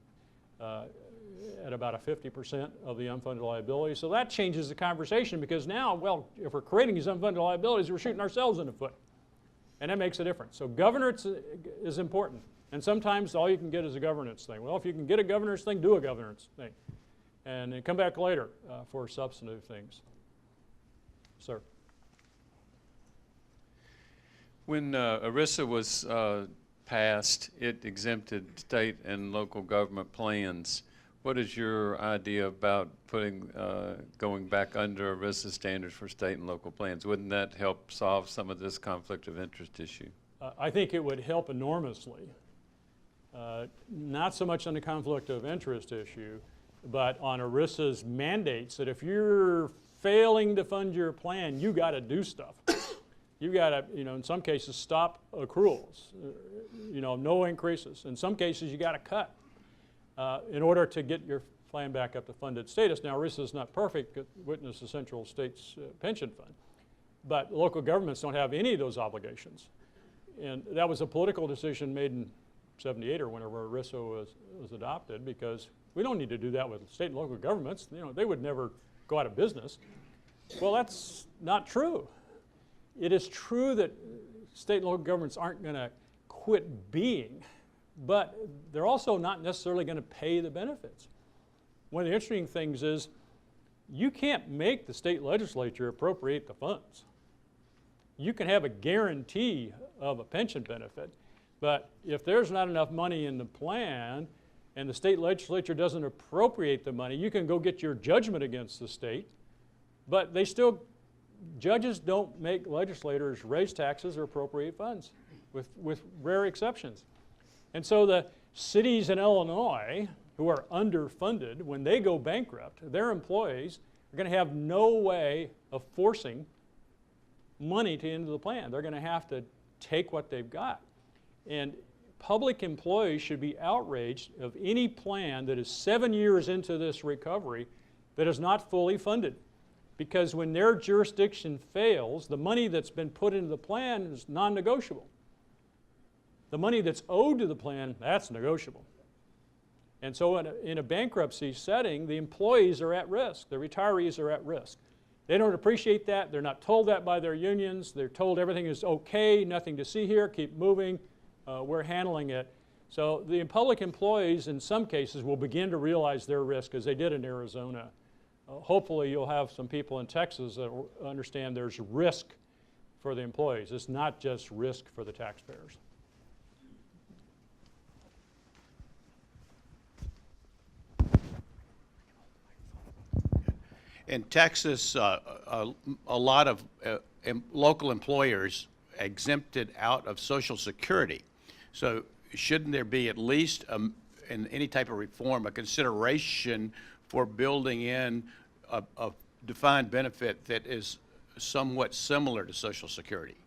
at about a 50% of the unfunded liabilities. So that changes the conversation because now, well, if we're creating these unfunded liabilities, we're shooting ourselves in the foot. And that makes a difference. So governance is important. And sometimes all you can get is a governance thing. Well, if you can get a governance thing, do a governance thing. And then come back later for substantive things. Sir. When ERISA was passed, it exempted state and local government plans. What is your idea about going back under ERISA standards for state and local plans? Wouldn't that help solve some of this conflict of interest issue? I think it would help enormously. Not so much on the conflict of interest issue, but on ERISA's mandates that if you're failing to fund your plan, you got to do stuff. You got to, in some cases, stop accruals. No increases. In some cases, you got to cut in order to get your plan back up to funded status. Now, ERISA is not perfect. Witness the Central States Pension Fund. But local governments don't have any of those obligations. And that was a political decision made in '78 or whenever ERISA was adopted, because we don't need to do that with state and local governments. They would never go out of business. Well, that's not true. It is true that state and local governments aren't going to quit being, but they're also not necessarily going to pay the benefits. One of the interesting things is you can't make the state legislature appropriate the funds. You can have a guarantee of a pension benefit, but if there's not enough money in the plan and the state legislature doesn't appropriate the money, you can go get your judgment against the state, but judges don't make legislators raise taxes or appropriate funds, with rare exceptions. And so the cities in Illinois who are underfunded, when they go bankrupt, their employees are going to have no way of forcing money into the plan. They're going to have to take what they've got. And public employees should be outraged of any plan that is 7 years into this recovery that is not fully funded. Because when their jurisdiction fails, the money that's been put into the plan is non-negotiable. The money that's owed to the plan, that's negotiable. And so in a bankruptcy setting, the employees are at risk. The retirees are at risk. They don't appreciate that. They're not told that by their unions. They're told everything is okay, nothing to see here, keep moving, we're handling it. So the public employees in some cases will begin to realize their risk, as they did in Arizona. Hopefully you'll have some people in Texas that understand there's risk for the employees. It's not just risk for the taxpayers. In Texas, a lot of local employers exempted out of Social Security. So shouldn't there be at least, in any type of reform, a consideration for building in a defined benefit that is somewhat similar to Social Security?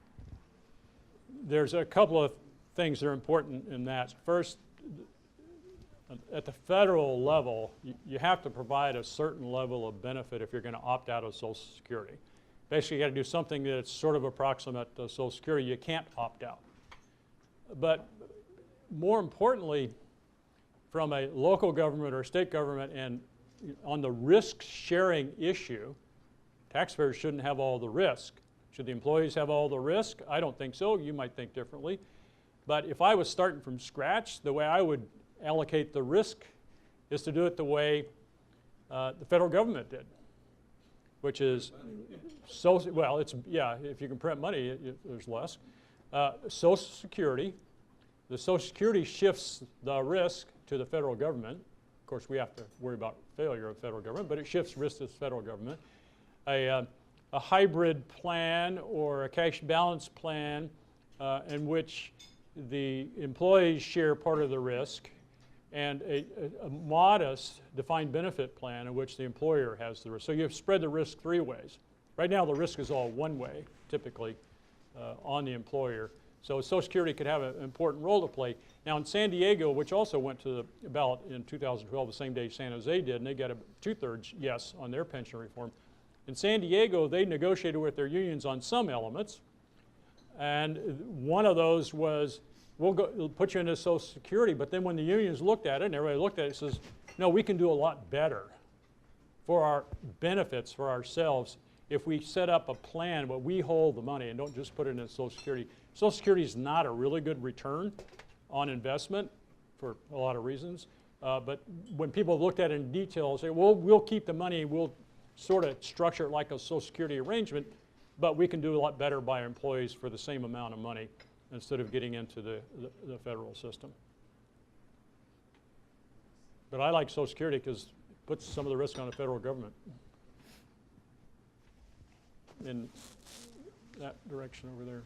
there's a couple of things that are important in that. First, at the federal level, you have to provide a certain level of benefit if you're going to opt out of Social Security. Basically, you got to do something that's sort of approximate to Social Security. You can't opt out. But more importantly, from a local government or state government, and on the risk-sharing issue, taxpayers shouldn't have all the risk. Should the employees have all the risk? I don't think so. You might think differently. But if I was starting from scratch, the way I would allocate the risk is to do it the way the federal government did, which is well, it's, yeah, if you can print money, there's less. Social Security. The Social Security shifts the risk to the federal government. Of course, we have to worry about failure of the federal government, but it shifts risk to the federal government. A hybrid plan or a cash balance plan in which the employees share part of the risk, and a modest defined benefit plan in which the employer has the risk. So you've spread the risk 3 ways. Right now the risk is all one way, typically, on the employer. So Social Security could have an important role to play. Now in San Diego, which also went to the ballot in 2012, the same day San Jose did, and they got a 2/3 yes on their pension reform. In San Diego, they negotiated with their unions on some elements, and one of those was, we'll put you into Social Security, but then when the unions looked at it, and everybody looked at it, says, no, we can do a lot better for our benefits for ourselves if we set up a plan where we hold the money and don't just put it into Social Security. Social Security is not a really good return on investment for a lot of reasons, but when people have looked at it in detail, say, well, we'll keep the money, we'll sort of structure it like a Social Security arrangement, but we can do a lot better by our employees for the same amount of money instead of getting into the federal system. But I like Social Security because it puts some of the risk on the federal government in that direction over there.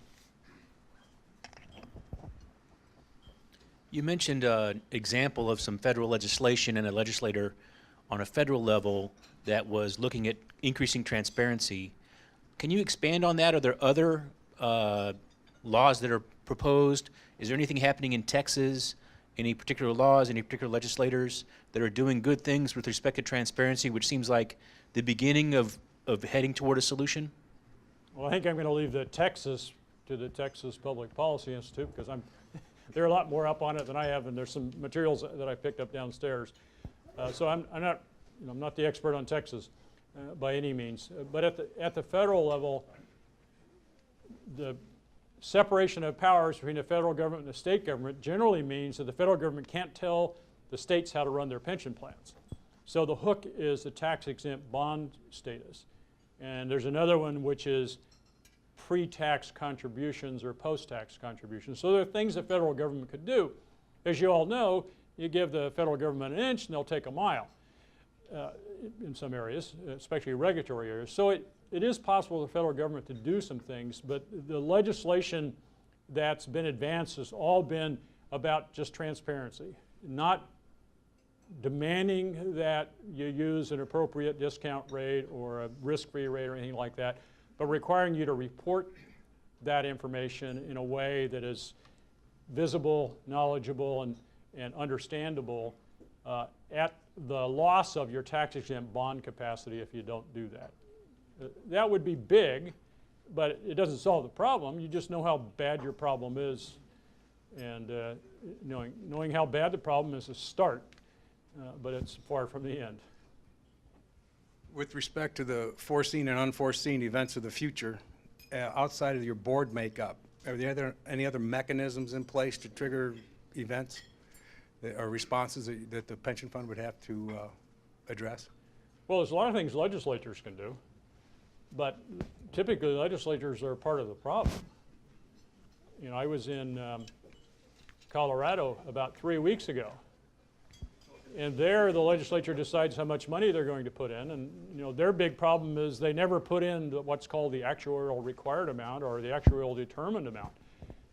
You mentioned an example of some federal legislation and a legislator on a federal level that was looking at increasing transparency. Can you expand on that? Are there other laws that are proposed? Is there anything happening in Texas? Any particular laws, any particular legislators that are doing good things with respect to transparency, which seems like the beginning of heading toward a solution? Well, I think I'm going to leave the Texas to the Texas Public Policy Institute because they're a lot more up on it than I have, and there's some materials that I picked up downstairs. So I'm not the expert on Texas by any means. But at the federal level, the separation of powers between the federal government and the state government generally means that the federal government can't tell the states how to run their pension plans. So the hook is the tax-exempt bond status. And there's another one which is pre-tax contributions or post-tax contributions. So there are things the federal government could do. As you all know, you give the federal government an inch and they'll take a mile in some areas, especially regulatory areas. So it is possible for the federal government to do some things, but the legislation that's been advanced has all been about just transparency, not demanding that you use an appropriate discount rate or a risk-free rate or anything like that, but requiring you to report that information in a way that is visible, knowledgeable, and understandable at the loss of your tax-exempt bond capacity if you don't do that. That would be big, but it doesn't solve the problem. You just know how bad your problem is, and knowing how bad the problem is a start, but it's far from the end. With respect to the foreseen and unforeseen events of the future, outside of your board makeup, are there any other mechanisms in place to trigger events or responses that the pension fund would have to address? Well, there's a lot of things legislatures can do, but typically legislatures are part of the problem. You know, I was in Colorado about 3 weeks ago, and there the legislature decides how much money they're going to put in, and their big problem is they never put in what's called the actuarial required amount or the actuarial determined amount.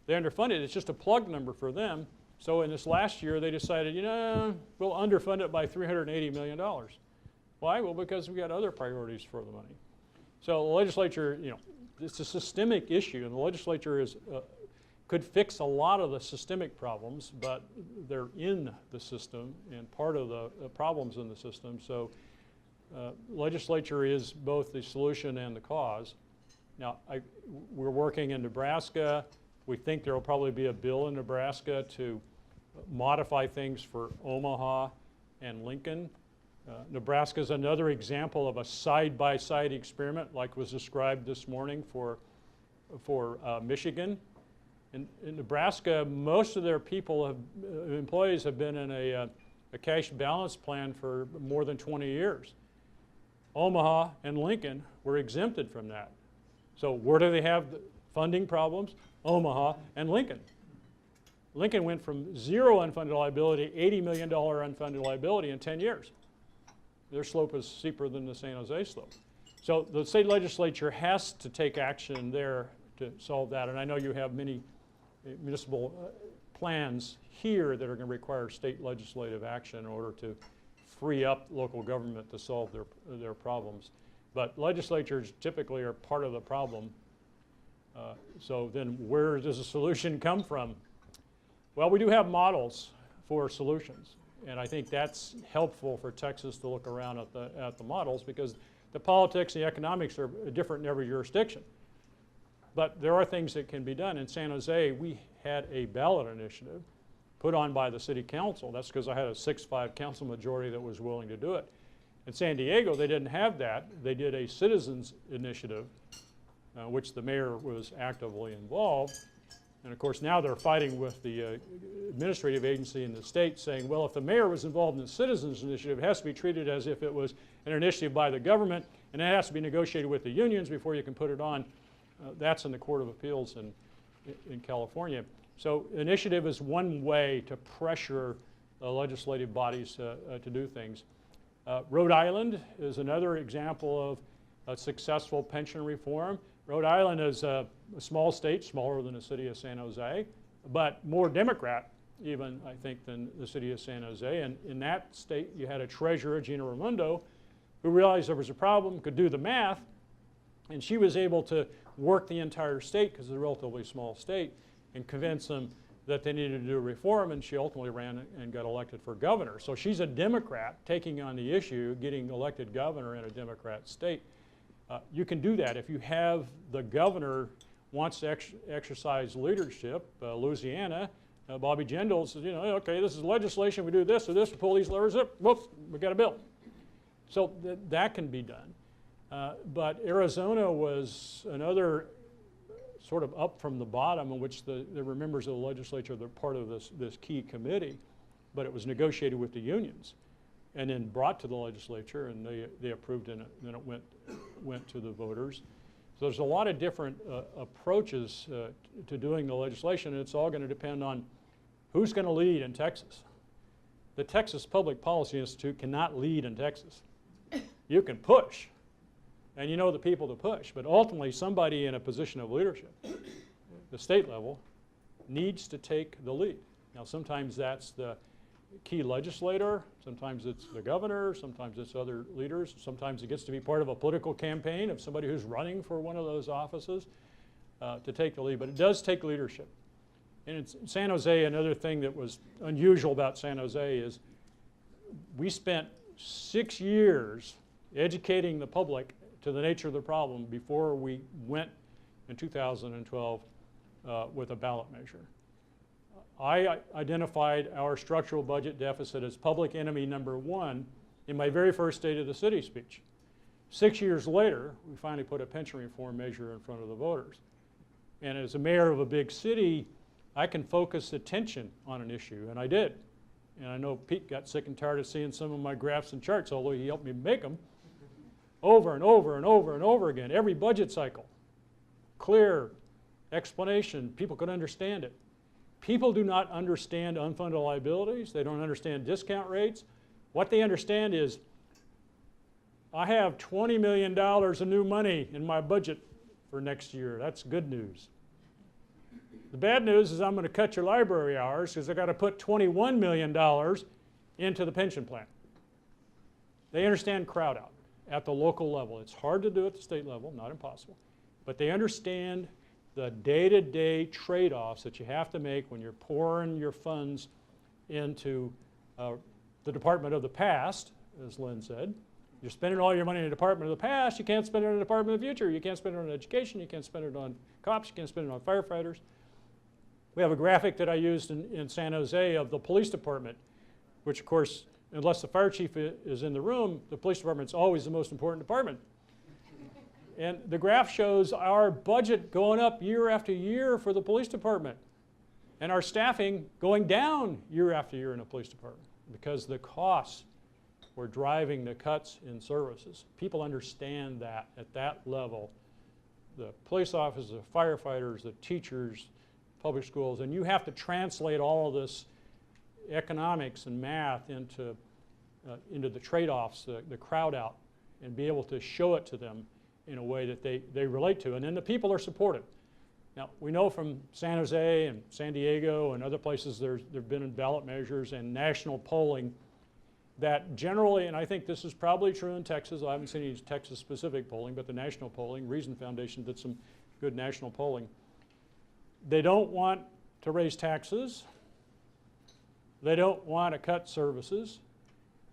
They underfund it. It's just a plug number for them. So in this last year they decided, we'll underfund it by $380 million. Why? Well, because we got other priorities for the money. So the legislature, it's a systemic issue, and the legislature could fix a lot of the systemic problems, but they're in the system and part of the problems in the system. So legislature is both the solution and the cause. Now, we're working in Nebraska. We think there will probably be a bill in Nebraska to modify things for Omaha and Lincoln. Nebraska is another example of a side-by-side experiment like was described this morning for Michigan. In Nebraska, most of their people, employees have been in a cash balance plan for more than 20 years. Omaha and Lincoln were exempted from that. So where do they have the funding problems? Omaha and Lincoln. Lincoln went from 0 unfunded liability, $80 million unfunded liability in 10 years. Their slope is steeper than the San Jose slope. So the state legislature has to take action there to solve that. And I know you have many municipal plans here that are going to require state legislative action in order to free up local government to solve their problems. But legislatures typically are part of the problem. So then where does the solution come from? Well, we do have models for solutions. And I think that's helpful for Texas to look around at the models, because the politics and the economics are different in every jurisdiction. But there are things that can be done. In San Jose, we had a ballot initiative put on by the city council. That's because I had a 6-5 council majority that was willing to do it. In San Diego, they didn't have that. They did a citizens initiative, which the mayor was actively involved. And of course, now they're fighting with the administrative agency in the state, saying, well, if the mayor was involved in the citizens initiative, it has to be treated as if it was an initiative by the government, and it has to be negotiated with the unions before you can put it on. That's in the Court of Appeals in California. So initiative is one way to pressure legislative bodies to do things. Rhode Island is another example of a successful pension reform. Rhode Island is a small state, smaller than the city of San Jose, but more Democrat even, I think, than the city of San Jose. And in that state, you had a treasurer, Gina Raimondo, who realized there was a problem, could do the math, and she was able to work the entire state, because it's a relatively small state, and convince them that they needed to do a reform, and she ultimately ran and got elected for governor. So she's a Democrat taking on the issue, getting elected governor in a Democrat state. You can do that if you have the governor wants to exercise leadership. Louisiana, Bobby Jindal says, you know, okay, this is legislation, we do this or this, we pull these levers up, whoop, we got a bill. So that can be done. But Arizona was another sort of up from the bottom, in which there were members of the legislature that were part of this key committee, but it was negotiated with the unions and then brought to the legislature, and they approved it, and then it went to the voters. So there's a lot of different approaches to doing the legislation, and it's all going to depend on who's going to lead in Texas. The Texas Public Policy Institute cannot lead in Texas. You can push, and you know the people to push, but ultimately somebody in a position of leadership, the state level, needs to take the lead. Now sometimes that's the key legislator, sometimes it's the governor, sometimes it's other leaders, sometimes it gets to be part of a political campaign of somebody who's running for one of those offices to take the lead, but it does take leadership. And in San Jose, another thing that was unusual about San Jose is we spent 6 years educating the public to the nature of the problem before we went in 2012 with a ballot measure. I identified our structural budget deficit as public enemy #1 in my very first State of the City speech. 6 years later, we finally put a pension reform measure in front of the voters. And as a mayor of a big city, I can focus attention on an issue, and I did. And I know Pete got sick and tired of seeing some of my graphs and charts, although he helped me make them, over and over and over and over again, every budget cycle. Clear explanation, people could understand it. People do not understand unfunded liabilities. They don't understand discount rates. What they understand is, I have $20 million of new money in my budget for next year. That's good news. The bad news is I'm going to cut your library hours because I've got to put $21 million into the pension plan. They understand crowd out at the local level. It's hard to do at the state level, not impossible. But they understand the day-to-day trade-offs that you have to make when you're pouring your funds into the department of the past, as Lynn said. You're spending all your money in the department of the past, you can't spend it in the department of the future. You can't spend it on education, you can't spend it on cops, you can't spend it on firefighters. We have a graphic that I used in San Jose of the police department, which of course, unless the fire chief is in the room, the police department's always the most important department. And the graph shows our budget going up year after year for the police department, and our staffing going down year after year in the police department because the costs were driving the cuts in services. People understand that at that level. The police officers, the firefighters, the teachers, public schools, and you have to translate all of this economics and math into the trade-offs, the crowd out, and be able to show it to them in a way that they relate to. And then the people are supportive. Now, we know from San Jose and San Diego and other places there have been ballot measures and national polling that generally, and I think this is probably true in Texas, I haven't seen any Texas-specific polling, but the national polling, Reason Foundation did some good national polling. They don't want to raise taxes, they don't want to cut services,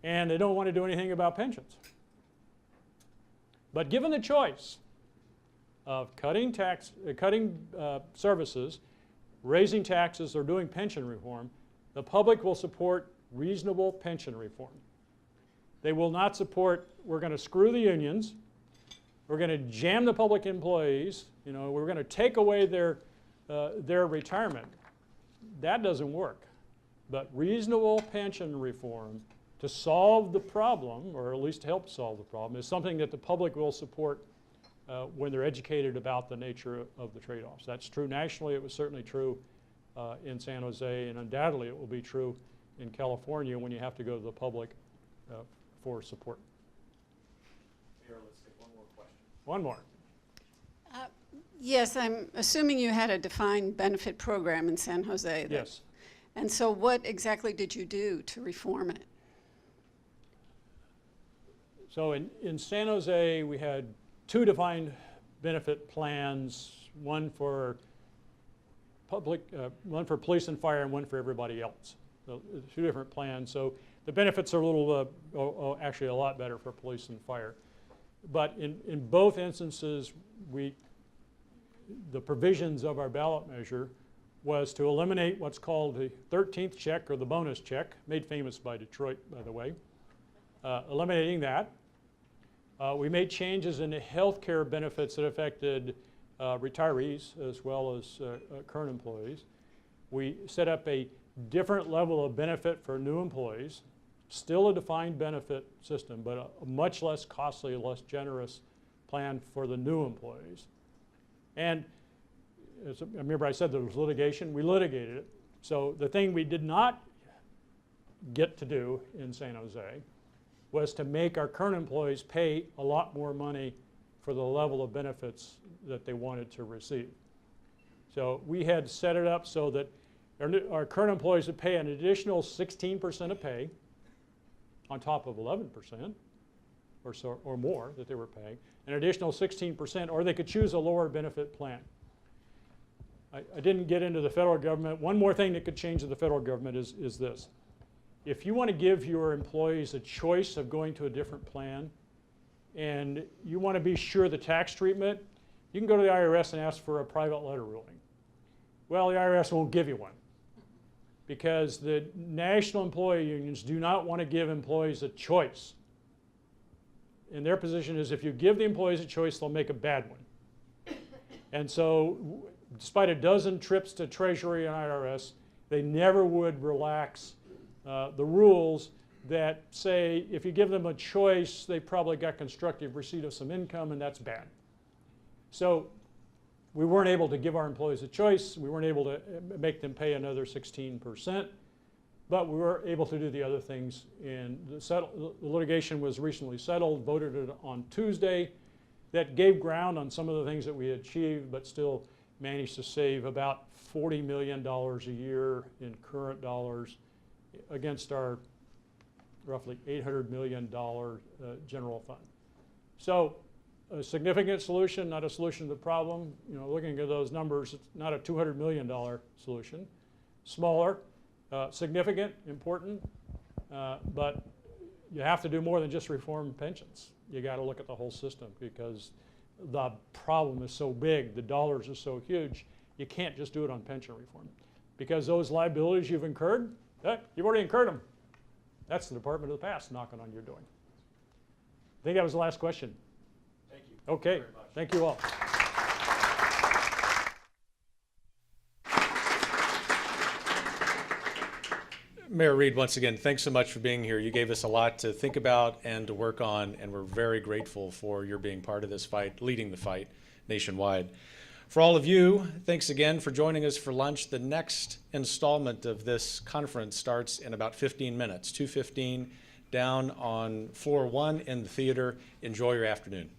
and they don't want to do anything about pensions. But given the choice of cutting services, raising taxes, or doing pension reform, the public will support reasonable pension reform. They will not support, we're going to screw the unions, we're going to jam the public employees, we're going to take away their retirement. That doesn't work. But reasonable pension reform to solve the problem, or at least help solve the problem, is something that the public will support when they're educated about the nature of the trade-offs. That's true nationally. It was certainly true in San Jose, and undoubtedly it will be true in California when you have to go to the public for support. Mayor, let's take one more question. One more. Yes, I'm assuming you had a defined benefit program in San Jose. Yes. And so what exactly did you do to reform it? So in San Jose, we had two defined benefit plans, one for one for police and fire, and one for everybody else. So two different plans. So the benefits are a little, actually a lot better for police and fire. But in both instances, the provisions of our ballot measure was to eliminate what's called the 13th check, or the bonus check, made famous by Detroit, by the way. Eliminating that. We made changes in the health care benefits that affected retirees as well as current employees. We set up a different level of benefit for new employees, still a defined benefit system, but a much less costly, less generous plan for the new employees. And remember I said there was litigation, we litigated it. So the thing we did not get to do in San Jose was to make our current employees pay a lot more money for the level of benefits that they wanted to receive. So we had set it up so that our current employees would pay an additional 16% of pay on top of 11% or so, or more that they were paying, an additional 16%, or they could choose a lower benefit plan. I didn't get into the federal government. One more thing that could change in the federal government is this. If you want to give your employees a choice of going to a different plan, and you want to be sure the tax treatment, you can go to the IRS and ask for a private letter ruling. Well, the IRS won't give you one because the national employee unions do not want to give employees a choice. And their position is if you give the employees a choice, they'll make a bad one. And so despite a dozen trips to Treasury and IRS, they never would relax the rules that say if you give them a choice, they probably got constructive receipt of some income, and that's bad. So we weren't able to give our employees a choice. We weren't able to make them pay another 16%, but we were able to do the other things. And the litigation was recently settled, voted it on Tuesday. That gave ground on some of the things that we achieved, but still managed to save about $40 million a year in current dollars against our roughly $800 million general fund. So a significant solution, not a solution to the problem. You know, looking at those numbers, it's not a $200 million solution. Smaller, significant, important, but you have to do more than just reform pensions. You got to look at the whole system because the problem is so big, the dollars are so huge, you can't just do it on pension reform. Because those liabilities you've incurred, you've already incurred them. That's the Department of the Past knocking on your door. I think that was the last question. Thank you. Okay, thank you all. Mayor Reed, once again, thanks so much for being here. You gave us a lot to think about and to work on, and we're very grateful for your being part of this fight, leading the fight nationwide. For all of you, thanks again for joining us for lunch. The next installment of this conference starts in about 15 minutes, 2:15, down on floor 1 in the theater. Enjoy your afternoon.